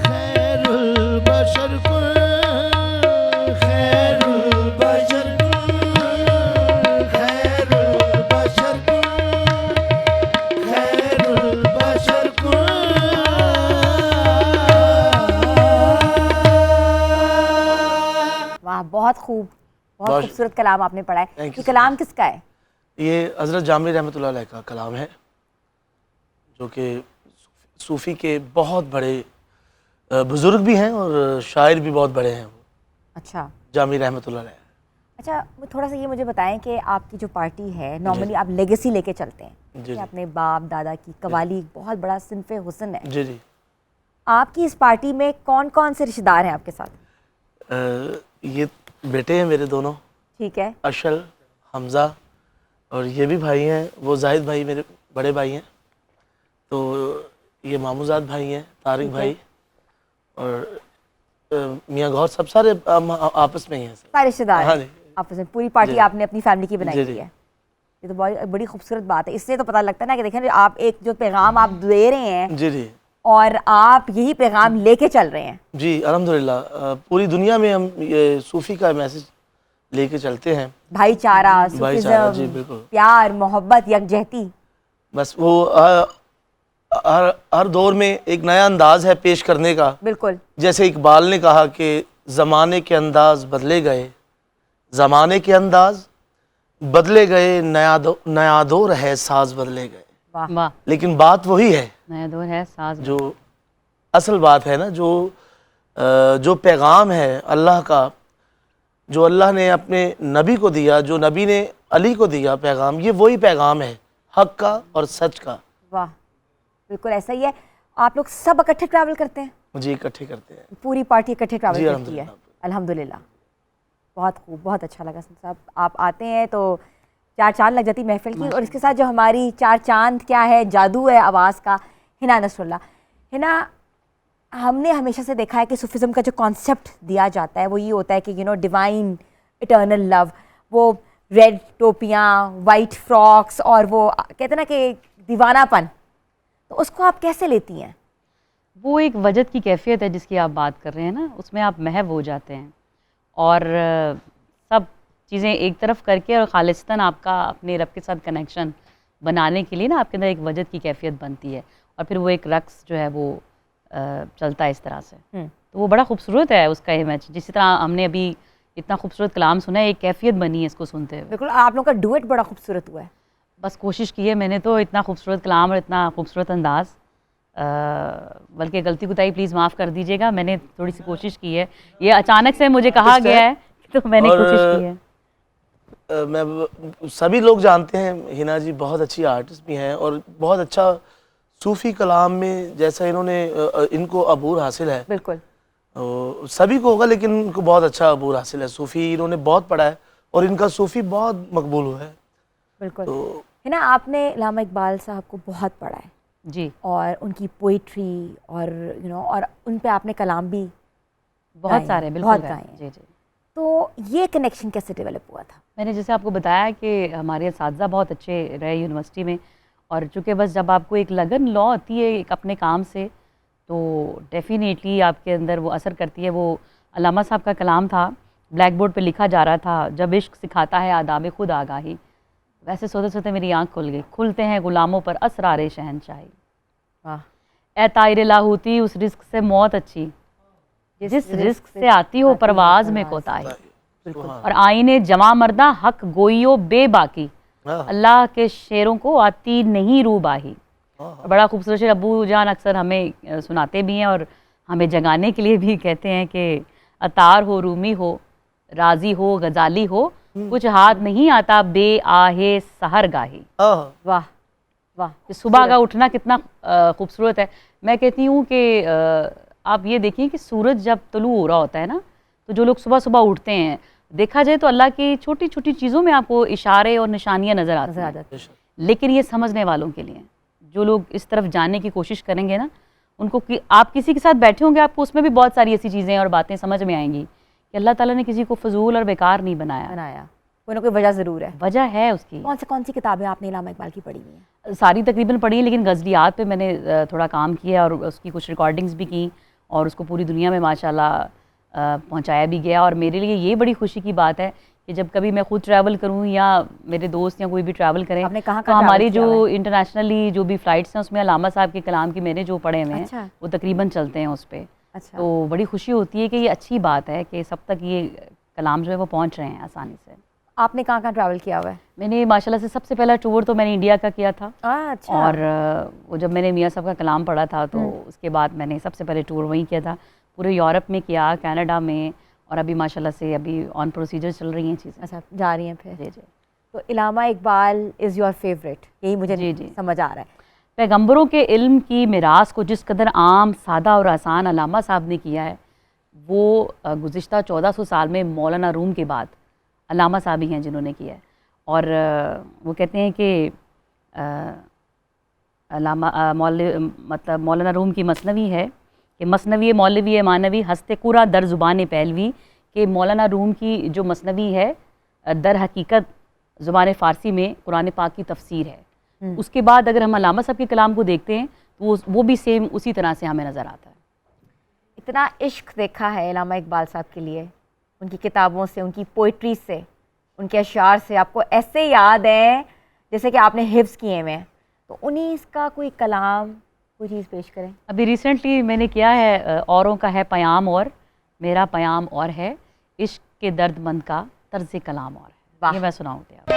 खैरुल बशर कुल, खैरुल बशर कुल, खैरुल बशर कुल, खैरुल बशर कुल। वाह, बहुत खूब, बहुत बहुत खूबसूरत कलाम आपने पढ़ा है। Thank you ये so कलाम किसका है? ये हज़रत जामी रहमतुल्लाह अलैह का कलाम है, जो कि सूफ़ी के बहुत बड़े बुज़ुर्ग भी हैं और शायर भी बहुत बड़े हैं वो, अच्छा जामी रहमतुल्लाह अलैह। अच्छा, थोड़ा सा ये मुझे बताएं कि आपकी जो पार्टी है, नॉर्मली आप लेगेसी लेके चलते हैं जी कि जी अपने बाप दादा की कवाली एक बहुत बड़ा सिनफ़े हुस्न है। जी जी। आपकी इस पार्टी में कौन कौन से रिश्तेदार हैं आपके साथ? ये बेटे हैं मेरे दोनों, ठीक है, अशल, हमज़ा, और ये भी भाई हैं, वो जाहिद भाई मेरे बड़े भाई हैं, तो ये मामूजाद भाई हैं, तारिक ठीक है। भाई, और मियाँ गौर, सब सारे हम आपस में ही हैं सब। सारे रिश्तेदार हाँ हैं जी। आपस में। पूरी पार्टी जी। आपने अपनी फैमिली की बनाई जी, हुई जी। है। ये तो बहुत बड़ी खूबसूरत बात है। इससे तो पता लगता है ना कि देखें, आप एक जो पैगाम आप दे रहे हैं जी जी और आप यही पैगाम लेके चल रहे हैं। जी, अल्हम्दुलिल्लाह पूरी दुनिया में हम ये सूफ़ी का मैसेज लेके चलते हैं। भाईचारा, भाईचारा, जी सूफिज्म, बिल्कुल। प्यार, मोहब्बत, यकजहती। बस वो हर दौर में एक नया अंदाज है पेश करने का। बिल्कुल, जैसे इकबाल ने कहा कि ज़माने के अंदाज बदले गए, ज़माने के अंदाज बदले गए, नया दौर है, साज बदले गए। वाह, वाह, लेकिन बात वही है, नया दौर है, साज जो असल बात है ना, जो पैगाम है अल्लाह का, जो अल्लाह ने अपने नबी को दिया, जो नबी ने अली को दिया पैगाम, ये वही पैगाम है हक का और सच का। वाह, बिल्कुल ऐसा ही है। आप लोग सब इकट्ठे ट्रैवल करते हैं? मुझे इकट्ठे करते हैं। पूरी पार्टी इकट्ठे ट्रैवल जी, करती है। अल्हम्दुलिल्लाह, बहुत खूब, बहुत अच्छा लगा सुन साहब। आप आते हैं तो चार चांद लग जाती महफिल की। और इसके साथ जो हमारी चार चांद क्या है, जादू है आवाज़ का, हिना नसरुल्लाह। हिना, हमने हमेशा से देखा है कि सूफिज़्म का जो कॉन्सेप्ट दिया जाता है वो ये होता है कि डिवाइन इटर्नल लव, वो रेड टोपियाँ, वाइट फ्रॉक्स और वो कहते हैं ना कि दीवानापन, तो उसको आप कैसे लेती हैं? वो एक वजद की कैफ़ियत है जिसकी आप बात कर रहे हैं ना, उसमें आप महव हो जाते हैं और सब चीज़ें एक तरफ करके और खालिस्तन आपका अपने रब के साथ कनेक्शन बनाने के लिए ना आपके अंदर एक वजद की कैफ़ियत बनती है और फिर वो एक रक्स जो है वो चलता है इस तरह से। तो वो बड़ा खूबसूरत है उसका इमेज। जिस तरह हमने अभी इतना खूबसूरत कलाम सुना है, एक कैफ़ियत बनी है इसको सुनते हुए। बिल्कुल, आप लोगों का डुएट बड़ा खूबसूरत हुआ है। बस कोशिश की है मैंने, तो इतना खूबसूरत कलाम और इतना खूबसूरत अंदाज़, बल्कि गलती कोताही प्लीज़ माफ़ कर दीजिएगा, मैंने थोड़ी सी कोशिश की है। ये अचानक से मुझे कहा गया है तो मैंने कोशिश की है। मैं सभी लोग जानते हैं हिना जी बहुत अच्छी आर्टिस्ट भी हैं और बहुत अच्छा सूफ़ी कलाम में जैसा इन्होंने इनको अबूर हासिल है, बिल्कुल सभी को होगा लेकिन इनको बहुत अच्छा अबूर हासिल है। सूफ़ी इन्होंने बहुत पढ़ा है और इनका सूफ़ी बहुत मकबूल हुआ है। बिल्कुल। तो है ना, आपने अल्लामा इकबाल साहब को बहुत पढ़ा है जी, और उनकी पोइट्री और और उन पे आपने कलाम भी बहुत गाए हैं, सारे, बिल्कुल बहुत गाए गाए हैं। हैं। जी जी। तो ये कनेक्शन कैसे डेवलप हुआ था? मैंने जैसे आपको बताया कि हमारे असातिज़ा बहुत अच्छे रहे यूनिवर्सिटी में, और चूँकि बस जब आपको एक लगन लौ आती है एक अपने काम से, तो डेफिनेटली आपके अंदर वो असर करती है। वो अल्लामा साहब का कलाम था, ब्लैक बोर्ड पे लिखा जा रहा था, जब इश्क सिखाता है आदाब खुद आगाही। वैसे सोते सोते मेरी आँख खुल गई, खुलते हैं गुलामों पर असरारे शहनशाही। वाह, ए ताइर लाहूती उस रिस्क से मौत अच्छी, जिस रिस्क से आती हो परवाज में कोताही। और आईने जमा मर्दा हक गोइयो बेबाकी, अल्लाह के शेरों को आती नहीं रूबाही। बड़ा खूबसूरत शेर अबू जान अक्सर हमें सुनाते भी हैं और हमें जगाने के लिए भी कहते हैं कि अतार हो, रूमी हो, राजी हो, गजाली हो, कुछ हाथ नहीं आता बे आहे सहर गाही। वाह वाह, कि सुबह का उठना कितना खूबसूरत है। मैं कहती हूँ कि आप ये देखिए कि सूरज जब तुलू हो रहा होता है ना, तो जो लोग सुबह सुबह उठते हैं, देखा जाए तो अल्लाह की छोटी छोटी चीज़ों में आपको इशारे और निशानियाँ नज़र आती हैं। लेकिन ये समझने वालों के लिए, जो लोग इस तरफ जाने की कोशिश करेंगे ना, उनको कि आप किसी के साथ बैठे होंगे, आपको उसमें भी बहुत सारी ऐसी चीज़ें और बातें समझ में आएंगी कि अल्लाह ताला ने किसी को फजूल और बेकार नहीं बनाया। कोई ना कोई वजह ज़रूर है। वजह है उसकी। कौन सी किताबें आपने अल्लामा इकबाल की पढ़ी हुई हैं? सारी तकरीबन पढ़ी है, लेकिन गज़लियात पे मैंने थोड़ा काम किया और उसकी कुछ रिकॉर्डिंग्स भी की और उसको पूरी दुनिया में माशाल्लाह पहुंचाया भी गया। और मेरे लिए ये बड़ी खुशी की बात है कि जब कभी मैं खुद ट्रैवल करूं या मेरे दोस्त या कोई भी ट्रैवल करें, आपने कहाँ तो हमारी जो इंटरनेशनली जो भी फ़्लाइट्स हैं उसमें अल्लामा साहब के कलाम की मैंने जो पढ़े हुए हैं, अच्छा। वो तकरीबन चलते हैं उस पर। अच्छा। तो बड़ी खुशी होती है कि ये अच्छी बात है कि सब तक ये कलाम जो है वो पहुँच रहे हैं आसानी से। आपने कहाँ ट्रैवल किया हुआ है? मैंने माशाल्लाह से सबसे पहला टूर तो मैंने इंडिया का किया था। अच्छा। और वो जब मैंने मियाँ साहब का कलाम पढ़ा था तो उसके बाद मैंने सबसे पहले टूर वहीं किया था। पूरे यूरोप में किया, कनाडा में, और अभी माशाल्लाह से अभी ऑन प्रोसीजर चल रही हैं चीज़ें। अच्छा, जा रही हैं फिर? जी जी। तो अल्लामा इकबाल इज़ योर फेवरेट, यही मुझे जी। समझ आ रहा है। पैगंबरों के इल्म की मिरास को जिस कदर आम, सादा और आसान अल्लामा साहब ने किया है, वो गुज़िश्ता 1400 साल में मौलाना रूम के बाद अल्लामा साहब ही हैं जिन्होंने किया है। और वो कहते हैं कि मतलब मौलाना रूम की मसनवी है कि मसनवी मौलवी मानवी हस्ते कुरा दर ज़ुबान पहलवी, कि मौलाना रूम की जो मसनवी है दर हकीकत ज़ुबान फ़ारसी में कुरान पाक की तफसीर है। उसके बाद अगर हम अल्लामा साहब के कलाम को देखते हैं तो वो भी सेम उसी तरह से हमें नज़र आता है। इतना इश्क देखा है अल्लामा इकबाल साहब के लिए, उनकी किताबों से, उनकी पोइट्री से, उनके अशार से, आपको ऐसे याद हैं जैसे कि आपने हिफ्ज़ किए हुए हैं। तो उन्हीं इसका कोई कलाम, कोई चीज़ पेश करें। अभी रिसेंटली मैंने किया है, औरों का है पयाम और मेरा पयाम और है, इश्क के दर्दमंद का तर्ज़ कलाम और है। ये मैं सुनाऊँगी आप।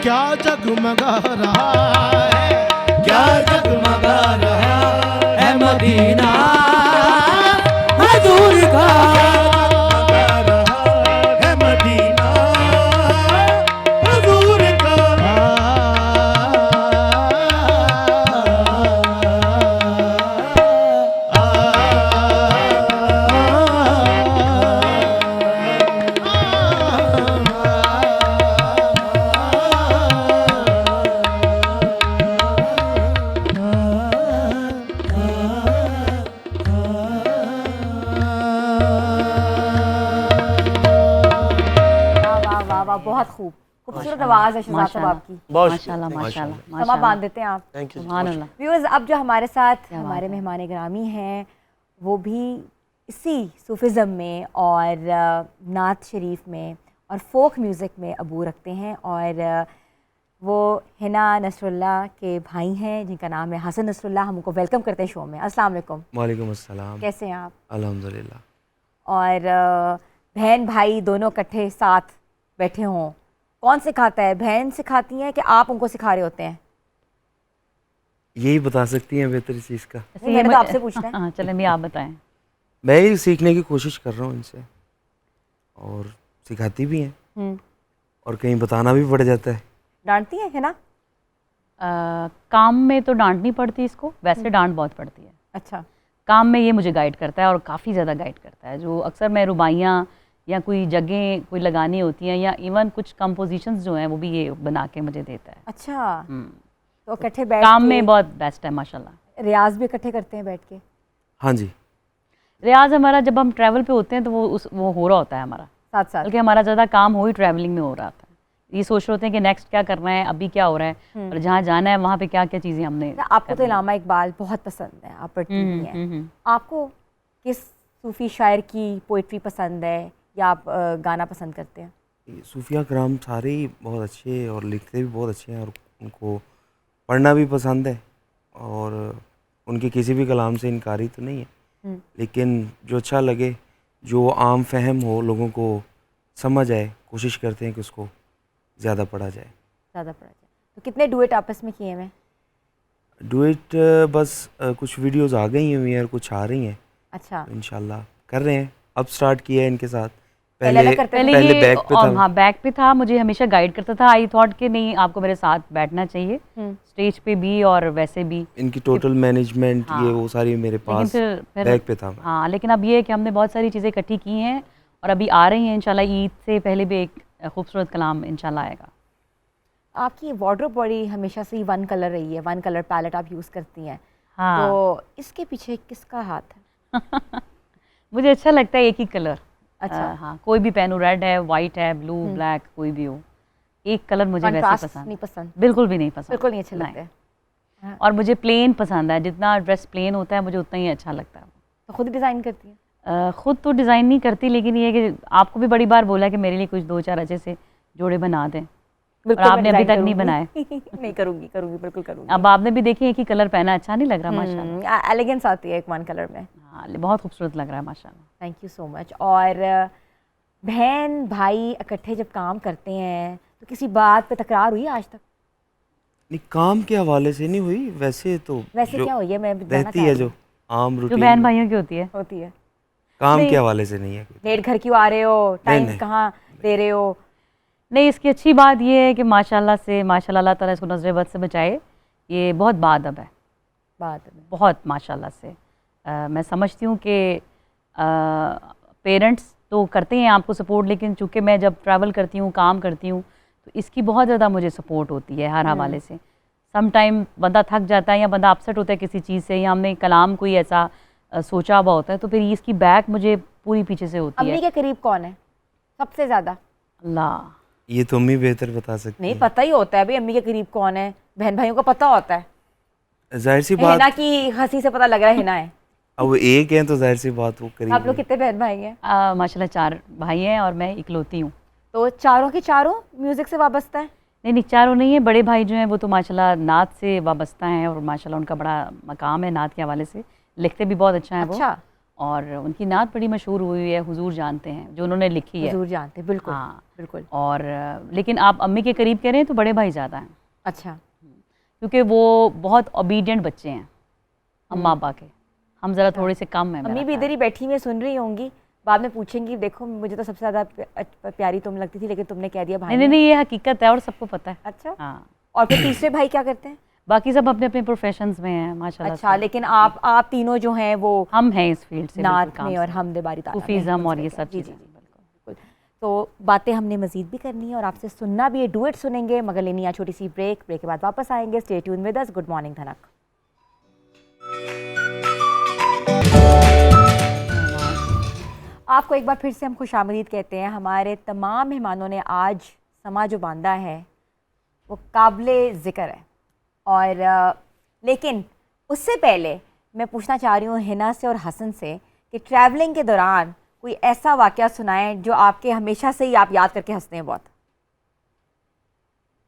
क्या जगमगा रहा है, क्या जगमगा रहा है मदीना हजूर का, है मदीना हजूर का। वाह वाह वाह, बहुत खूबसूरत आवाज़ है शहजाद साहब आपकी। बहुत माशाल्लाह माशाल्लाह समा माशाल्लाह बांध देते हैं आप। Thank you. सुभान अल्लाह। व्यूअर्स, अब जो हमारे साथ क्या बात हमारे है। मेहमान ग्रामी हैं वो भी इसी सूफिज़म में और नात शरीफ में और फोक म्यूज़िक में अबू रखते हैं, और वो हिना नसरुल्लाह के भाई हैं जिनका नाम है हसन नसरुल्लाह। हम उनको वेलकम करते हैं शो में। अस्सलाम वालेकुम, वालेकुम अस्सलाम। कैसे हैं आप? अल्हम्दुलिल्लाह। और बहन भाई दोनों इकट्ठे साथ बैठे हों, कौन सिखाता है? बहन सिखाती हैं कि आप उनको सिखा रहे होते हैं? यही बता सकती हैं बेहतर इस चीज़ का। नहीं, मैंने तो आपसे पूछना है। हाँ चलें भी आप बताएं। मैं ही सीखने की कोशिश कर रहा हूँ इनसे, और सिखाती भी हैं, हम्म, और कहीं बताना भी पड़ जाता है। डांटती हैं, है ना? काम में तो डांट नहीं पड़ती इसको, वैसे डांट बहुत पड़ती है। अच्छा, काम में ये मुझे गाइड करता है और काफ़ी ज़्यादा गाइड करता है। जो अक्सर मैं रुबाइयाँ या कोई जगह कोई लगानी होती हैं या इवन कुछ कंपोजिशंस जो हैं वो भी ये बना के मुझे देता है। अच्छा। हम्म। तो इकट्ठे बैठ काम के में बहुत बेस्ट है माशाल्लाह। रियाज भी इकट्ठे करते हैं बैठ के? हाँ जी। रियाज हमारा जब हम ट्रैवल पे होते हैं तो वो हो रहा होता है हमारा, साथ साथ। बल्कि हमारा ज़्यादा काम हो ही ट्रैवलिंग में हो रहा था। ये सोच रहे होते हैं कि नेक्स्ट क्या करना है, अभी क्या हो रहा है, और जहाँ जाना है वहाँ पे क्या क्या चीज़ें हमने आपको तो करनी है। इलामा इकबाल बहुत पसंद है, आप पढ़ती भी हैं। हम्म। आपको किस सूफी शायर की पोइट्री पसंद है या आप गाना पसंद करते हैं? ये सूफिया कराम सारे ही बहुत अच्छे और लिखते भी बहुत अच्छे हैं, और उनको पढ़ना भी पसंद है, और उनके किसी भी कलाम से इनकारी तो नहीं है, लेकिन जो अच्छा लगे, जो आम फहम हो, लोगों को समझ आए, कोशिश करते हैं कि उसको ज़्यादा पढ़ा जाए। ज़्यादा पढ़ा जाए। तो कितने डुएट आपस में किए हुए? डुएट बस कुछ वीडियोस आ गई हुई हैं और कुछ आ रही हैं, अच्छा, तो इंशाल्लाह कर रहे हैं। अब स्टार्ट किया है इनके साथ। पहले अलग करते थे? पहले ये बैक पे था। हाँ बैक पे था, मुझे हमेशा गाइड करता था। आई थॉट कि नहीं आपको मेरे साथ बैठना चाहिए, स्टेज पे भी और वैसे भी। इनकी टोटल मैनेजमेंट हाँ। ये वो सारी मेरे लेकिन पास फिर बैक पे था। हाँ, लेकिन अब ये है कि हमने बहुत सारी चीज़ें इकट्ठी की हैं और अभी आ रही हैं इंशाल्लाह। ईद से पहले भी एक खूबसूरत कलाम इंशाल्लाह आएगा। आपकी वार्डरोब बॉडी हमेशा से ही वन कलर रही है, वन कलर पैलेट आप यूज़ करती हैं। हाँ तो इसके पीछे किसका हाथ है? मुझे अच्छा लगता है एक ही कलर। अच्छा। हाँ, कोई भी पहनूं, रेड है, वाइट है, ब्लू, ब्लैक, कोई भी हो, एक कलर मुझे वैसे कंट्रास्ट पसंद नहीं पसंद? बिल्कुल भी नहीं पसंद, बिल्कुल नहीं अच्छे लगते हैं। और मुझे प्लेन पसंद है। जितना ड्रेस प्लेन होता है मुझे उतना ही अच्छा लगता है। तो खुद डिज़ाइन करती हैं? खुद तो डिज़ाइन नहीं करती, लेकिन ये है कि आपको भी बड़ी बार बोला है कि मेरे लिए कुछ 2-4 अच्छे से जोड़े बना दें, और मैं आपने अभी design तक नहीं बनाए। नहीं करूँगी, बिल्कुल करूँगी। अब आपने भी देखी एक ही कलर पहना, अच्छा नहीं लग रहा माशाल्लाह? एलिगेंस आती है एक वन कलर में। हाँ, बहुत खूबसूरत लग रहा है माशाल्लाह। Thank you so much. और बहन भाई इकट्ठे जब काम करते हैं तो किसी बात पे तकरार हुई आज तक? नहीं, काम के हवाले से नहीं हुई, वैसे तो वैसे जो क्या हुई है, मैं जानना रहती चाह है रही जो हूँ। आम जो रूटीन बहन भाइयों की होती है। होती है। काम नहीं। के हवाले से नहीं है कोई। लेट घर क्यों आ रहे हो, टाइम नहीं। कहाँ दे रहे हो? नहीं, इसकी अच्छी बात ये है कि माशाल्लाह से माशाल्लाह, अल्लाह ताला इसको नज़र बद से बचाए। ये बहुत बाअदब है, बात में बहुत माशाल्लाह से। मैं समझती हूँ कि पेरेंट्स तो करते हैं आपको सपोर्ट, लेकिन चूँकि मैं जब ट्रैवल करती हूँ, काम करती हूँ, तो इसकी बहुत ज़्यादा मुझे सपोर्ट होती है हर हवाले से। सम टाइम बंदा थक जाता है या बंदा अपसेट होता है किसी चीज़ से, या हमने कलाम कोई ऐसा सोचा हुआ होता है, तो फिर इसकी बैक मुझे पूरी पीछे से होती अम्मी है। के करीब कौन है सबसे ज़्यादा? अल्लाह, ये तुम ही बेहतर बता सकती नहीं, हैं। पता ही होता है भाई अम्मी के करीब कौन है, बहन भाइयों को पता होता है। जाहिर सी हिना बात, की हंसी से पता लग रहा है हिना है। अब एक है तो जाहिर सी बात वो करीब आप लोग है। कितने बहन भाई हैं? माशाल्लाह 4 भाई हैं और मैं इकलौती हूँ। तो चारों के चारों म्यूज़िक से वाबस्ता है? नहीं, चारों नहीं है। बड़े भाई जो हैं वो तो माशाल्लाह नात से वाबस्ता हैं और माशाल्लाह उनका बड़ा मकाम है नात के हवाले से, लिखते भी बहुत अच्छा है वो। अच्छा। और उनकी नात बड़ी मशहूर हुई है, हुजूर जानते हैं, जो उन्होंने लिखी है। हुजूर जानते हैं, बिल्कुल हाँ। बिल्कुल। और लेकिन आप अम्मी के करीब कह रहे हैं तो बड़े भाई ज़्यादा हैं, अच्छा, क्योंकि वो बहुत ओबीडियंट बच्चे हैं अम्मा अब्बा के। हम ज़रा थोड़े से कम हैं। अम्मी भी इधर ही बैठी हुई सुन रही होंगी, बाद में पूछेंगी देखो मुझे तो सबसे ज़्यादा प्यारी तुम लगती थी, लेकिन तुमने कह दिया भाई। नहीं नहीं, ये हकीकत है और सबको पता है। अच्छा, हाँ, और फिर तीसरे भाई क्या करते हैं? बाकी सब अपने अपने प्रोफेशंस में हैं माशाल्लाह अच्छा, से। लेकिन आप तीनों जो हैं वो हम हैं इस फील्ड से, नात बिल्कुल में काम और से। हमदे बारी ताला में सूफीज़्म और ये मुंसलिक हैं। सब जी चीज़ें। जी जी, बिल्कुल। तो बातें हमने मज़ीद भी करनी है और आपसे सुनना भी है, डुएट सुनेंगे, मगर लेनी है छोटी सी ब्रेक के बाद वापस आएंगे। Stay tune with us. Good morning धनक। आपको एक बार फिर से हम खुशामदीद कहते हैं। हमारे तमाम मेहमानों ने आज समा जो बांधा है वो काबिले ज़िक्र है, और लेकिन उससे पहले मैं पूछना चाह रही हूँ हिना से और हसन से कि ट्रैवलिंग के दौरान कोई ऐसा वाक़या सुनाएं जो आपके हमेशा से ही आप याद करके हंसते हैं बहुत।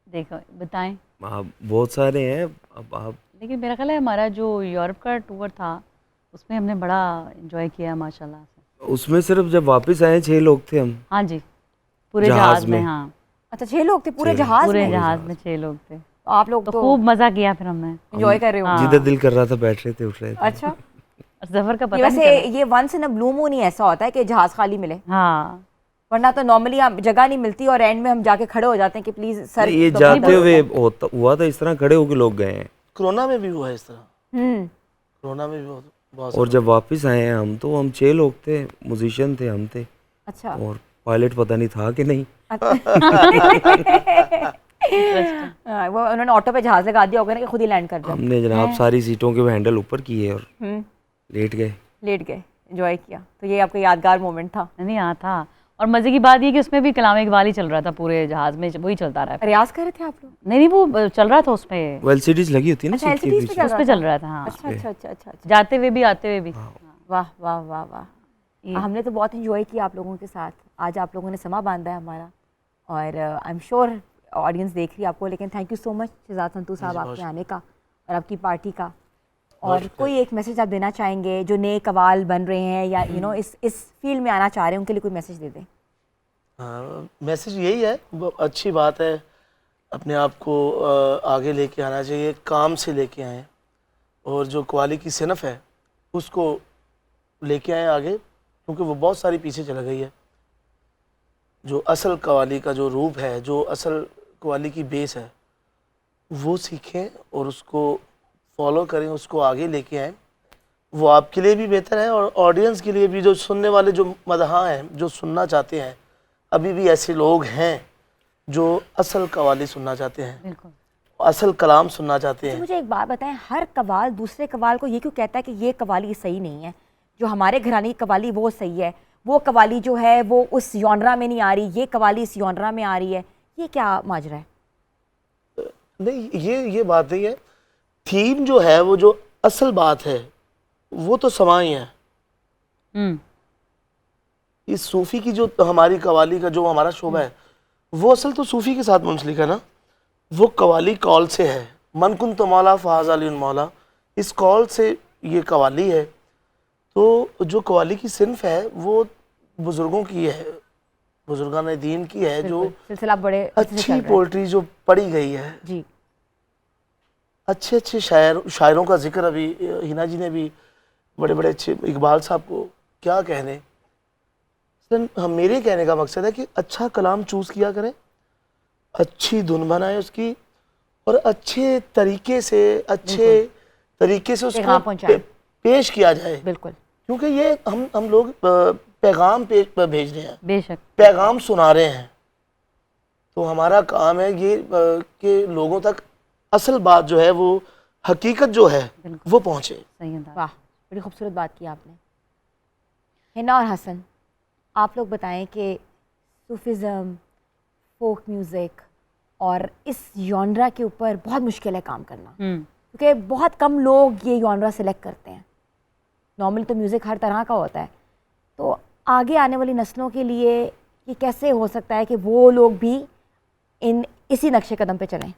देखो बताएं। बहुत सारे हैं। अब आप लेकिन मेरा ख्याल है हमारा जो यूरोप का टूर था उसमें हमने बड़ा एंजॉय किया माशाल्लाह से। उसमें सिर्फ जब वापस आए 6 लोग थे हम। हाँ जी, पूरे जहाज़ जहाज़ में। में। हाँ, अच्छा, 6 लोग थे पूरे 6 जहाज़ पूरे में? जहाज़ में 6 लोग थे, तो आप लोग तो तो खूब मज़ा किया फिर हमने। एंजॉय कर रहे हो। हाँ। जिधर दिल कर रहा था बैठ रहे थे, उठ रहे थे। अच्छा, सफ़र का ये पता वैसे नहीं चला। ये once in a blue moon ही ऐसा होता है कि जहाज़ खाली मिले, हाँ, वरना तो नॉर्मली जगह नहीं मिलती और एंड में हम जाके खड़े हो जाते हैं कि प्लीज सर। नहीं, ये तो जाते बहुत- हुए हुआ था इस तरह, खड़े होके लोग गए हैं। कोरोना में भी हुआ है इस तरह। हम्म, कोरोना में भी बहुत और जब वापस आए हैं हम, तो हम 6 लोग थे, म्यूजिशियन थे, हम थे, अच्छा। और पायलट पता नहीं था कि नहीं। वो उन्होंने ऑटो पे जहाज लगा दिया होगा ना कि खुद ही लैंड कर जाए। हमने जनाब सारी सीटों के हैंडल ऊपर किए और लेट गए। लेट गए, एंजॉय किया। तो ये आपका यादगार मोमेंट था। नहीं हाँ था। और मज़े की बात ये कि उसमें भी कलाम इकबाल ही चल रहा था पूरे जहाज़ में, वही चलता रहा। रियाज कर रहे थे आप लोग? नहीं नहीं, वो चल रहा था उसमें, वो LCDs लगी होती है ना अच्छा, सीट के LCDs पे पीछे। चल उस पे चल रहा था। हाँ, अच्छा अच्छा अच्छा अच्छा अच्छा। जाते हुए भी आते हुए भी। वाह वाह वाह वाह। हमने तो बहुत एंजॉय किया आप लोगों के साथ। आज आप लोगों ने समा बांधा है हमारा, और आई एम श्योर ऑडियंस देख रही है आपको। लेकिन thank you so much Shahzad Santu Sahab आपके आने का और आपकी पार्टी का। और कोई एक मैसेज आप देना चाहेंगे जो नए कवाल बन रहे हैं या इस फील्ड में आना चाह रहे हैं, उनके लिए कोई मैसेज दे दें? हाँ, मैसेज यही है, अच्छी बात है, अपने आप को आगे लेके आना चाहिए, काम से लेके आएँ, और जो कवाली की सिनफ है उसको लेके आएँ आगे, क्योंकि वो बहुत सारी पीछे चला गई है। जो असल कवाली का जो रूप है, जो असल कवाली की बेस है, वो सीखें और उसको फॉलो करें, उसको आगे लेके आएँ। वो आपके लिए भी बेहतर है और ऑडियंस के लिए भी, जो सुनने वाले जो मदहा हैं, जो सुनना चाहते हैं, अभी भी ऐसे लोग हैं जो असल कवाली सुनना चाहते हैं, बिल्कुल असल कलाम सुनना चाहते तो हैं। मुझे एक बात बताएं, हर कवाल दूसरे कवाल को ये क्यों कहता है कि ये कवाली सही नहीं है, जो हमारे घराने की कवाली वो सही है, वो कवाली जो है वो उस जॉनरा में नहीं आ रही, ये कवाली इस जॉनरा में आ रही है? ये क्या माजरा है? नहीं, ये बात नहीं है। थीम जो है, वो जो असल बात है, वो तो समाई है। इस सूफ़ी की जो हमारी कवाली का जो हमारा शोबा है, वो असल तो सूफ़ी के साथ मुंसलिक है ना। वो कवाली कॉल से है, मन कुन तो मौला फ़ाज़ अली मौला, इस कॉल से ये कवाली है। तो जो कवाली की सिनफ है वो बुज़ुर्गों की है, बुजुर्गान दीन की है, जो सिलसिला बड़े अच्छे से चल अच्छी रहा है। पोल्ट्री जो पढ़ी गई है, जी, अच्छे अच्छे शायरों का जिक्र अभी हिना जी ने भी बड़े बड़े अच्छे, इकबाल साहब को क्या कहने। हम मेरे कहने का मकसद है कि अच्छा कलाम चूज़ किया करें, अच्छी धुन बनाए उसकी, और अच्छे तरीके से उसको पैगाम पहुंचाएं। पेश किया जाए। बिल्कुल, क्योंकि ये हम लोग पैगाम भेज रहे हैं, बेशक पैगाम सुना रहे हैं। तो हमारा काम है ये कि लोगों तक असल बात जो है, वो हकीकत जो है, वो पहुँचे। सही अंदाज। वाह, बड़ी खूबसूरत बात की आपने। हिना और हसन, आप लोग बताएं कि सूफिज़म, फोक म्यूज़िक और इस जॉनरा के ऊपर बहुत मुश्किल है काम करना, क्योंकि बहुत कम लोग ये जॉनरा सेलेक्ट करते हैं। नॉर्मली तो म्यूज़िक हर तरह का होता है। तो आगे आने वाली नस्लों के लिए ये कैसे हो सकता है कि वो लोग भी इसी नक्शे कदम पे चलें?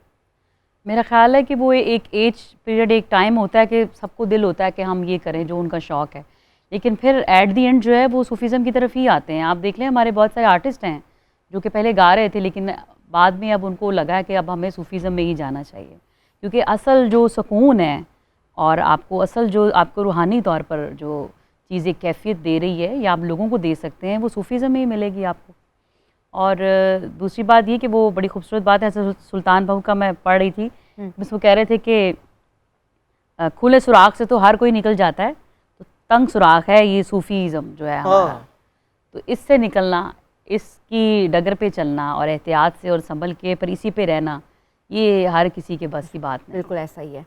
मेरा ख्याल है कि वो एक एज पीरियड, एक टाइम होता है कि सबको दिल होता है कि हम ये करें जो उनका शौक़ है, लेकिन फिर एट दी एंड जो है वो सूफीज़म की तरफ ही आते हैं। आप देख लें हमारे बहुत सारे आर्टिस्ट हैं जो कि पहले गा रहे थे लेकिन बाद में अब उनको लगा है कि अब हमें सूफीज़म में ही जाना चाहिए, क्योंकि असल जो सुकून है और आपको असल जो आपको रूहानी तौर पर जो चीज़ें कैफियत दे रही है या आप लोगों को दे सकते हैं वो सूफीज़म में ही मिलेगी आपको। और दूसरी बात ये कि वो बड़ी खूबसूरत बात है, सुल्तान बहू का मैं पढ़ रही थी, बस वो कह रहे थे कि खुले सुराख से तो हर कोई निकल जाता है, तो तंग सुराख है ये सूफीज़म जो है हमारा। तो इससे निकलना, इसकी डगर पे चलना और एहतियात से और संभल के पर इसी पे रहना, ये हर किसी के बस की बात नहीं। बिल्कुल ऐसा ही है।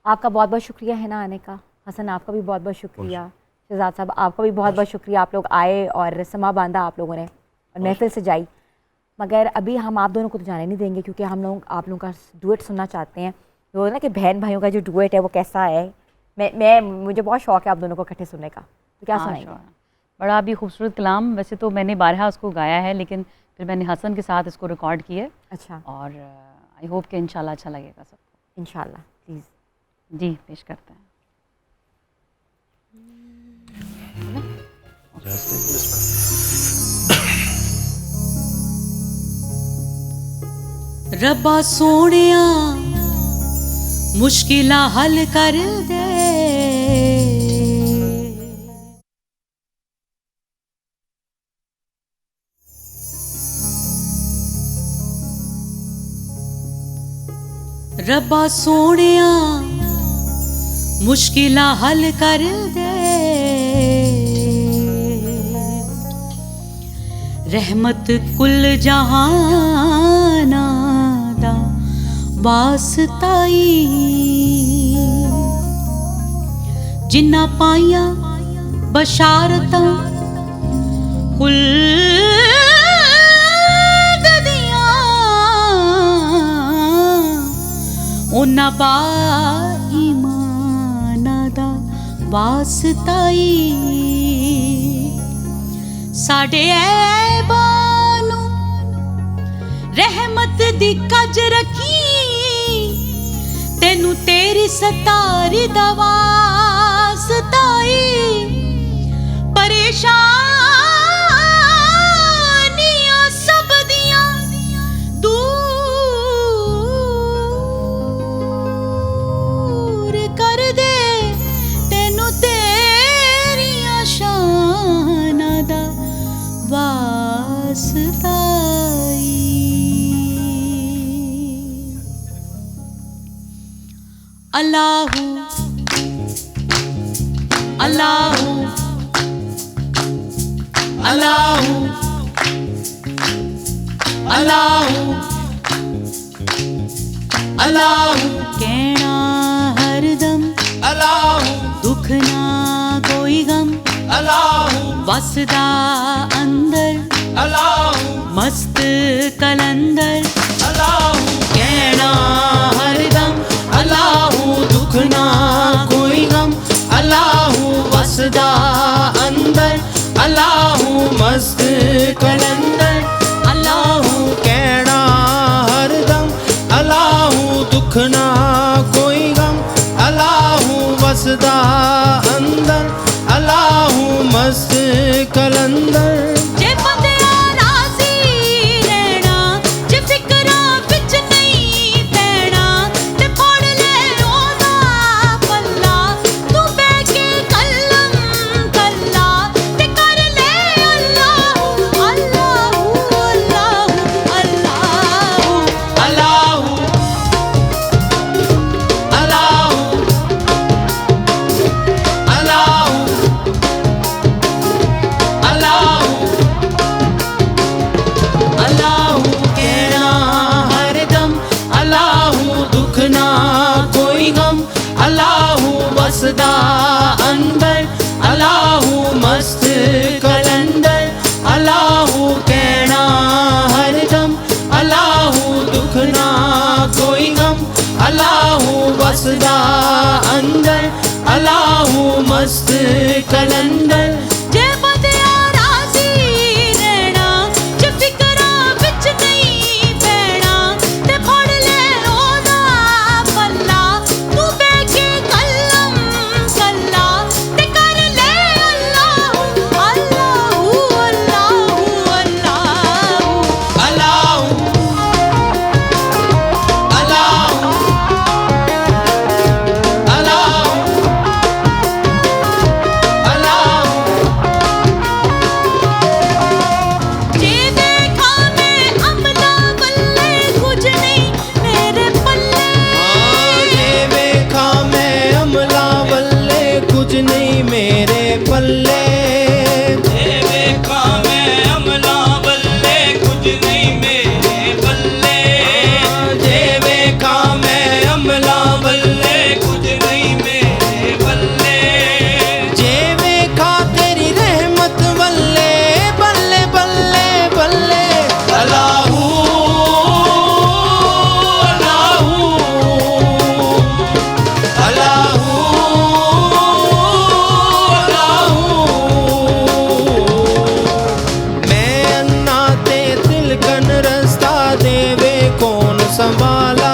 आपका बहुत बहुत शुक्रिया है ना आने का। हसन आपका भी बहुत बहुत शुक्रिया। शहजाद साहब आपका भी बहुत बहुत शुक्रिया, आप लोग आए और समा बांधा आप लोगों ने और महफिल सजाई। मगर अभी हम आप दोनों को तो जाने नहीं देंगे क्योंकि हम लोग आप लोगों का डुएट सुनना चाहते हैं। तो ना कि बहन भाइयों का जो डुएट है वो कैसा है, मुझे बहुत शौक है आप दोनों को इकट्ठे सुनने का। तो क्या सुनाएंगे? बड़ा अभी खूबसूरत कलाम, वैसे तो मैंने बारहा उसको गाया है लेकिन फिर मैंने हसन के साथ इसको रिकॉर्ड किया। अच्छा। और आई होप कि इंशाल्लाह अच्छा लगेगा सबको। इंशाल्लाह। प्लीज़ जी पेश करते हैं। रब्बा सोनिया मुश्किला हल कर दे, रब्बा सोनिया मुश्किला हल कर दे, रहमत कुल जहाना दा वास्ताई, जिन्ना पाइया बशारतां कुल ददियां, उन्ना बा ईमाना दा वास्ताई, साडे ऐबां नूं रहमत दी कज रखी, तेनू तेरी सतारी दा वास्ताई, परेशानियां सब दियां दूर कर दे, तेनू तेरियां शानां दा वास्ताई। अल्लाहू अल्लाहू अल्लाहू अल्लाहू अल्लाहू, कहना हरदम अल्लाहू, दुख ना कोई गम अल्लाहू, वसदा अंदर अल्लाहू, मस्त कलंदर अल्लाहू, कहना हरदम अल्लाहू, दुख ना कोई गम अल्लाहू, वसदा अंदर अल्लाहू, मस्त कलंदर अल्लाहू, कहना हरदम अल्लाहू, दुख ना कोई गम अल्लाहू, वसदा अंदर अल्लाहू, मस्त कलंदर। जे बंदिया राज़ी रहना, जे फिकरां विच नहीं पैना, ते फड़ ले ओदा पल्ला, तू बैठ के कलम कल्ला, ते कर ले अल्लाहू अल्लाहू अल्लाहू अल्लाहू अल्लाहू अल्लाहू अल्लाहू अल्लाहू, कहना हरदम अल्लाहू, दुख ना कोई गम अल्लाहू, वसदा अंदर अल्लाहू, मस्त कलंदर अल्लाहू, कहना हरदम अल्लाहू, दुख ना कोई गम अल्लाहू, वसदा अंदर अल्लाहू, मस्त कलंदर। जे बंदिया राज़ी रहना, जे फिकरां विच नहीं पैना, ते फड़ ले ओदा पल्ला, तू बैठ के कलम कल्ला, ते कर ले वाला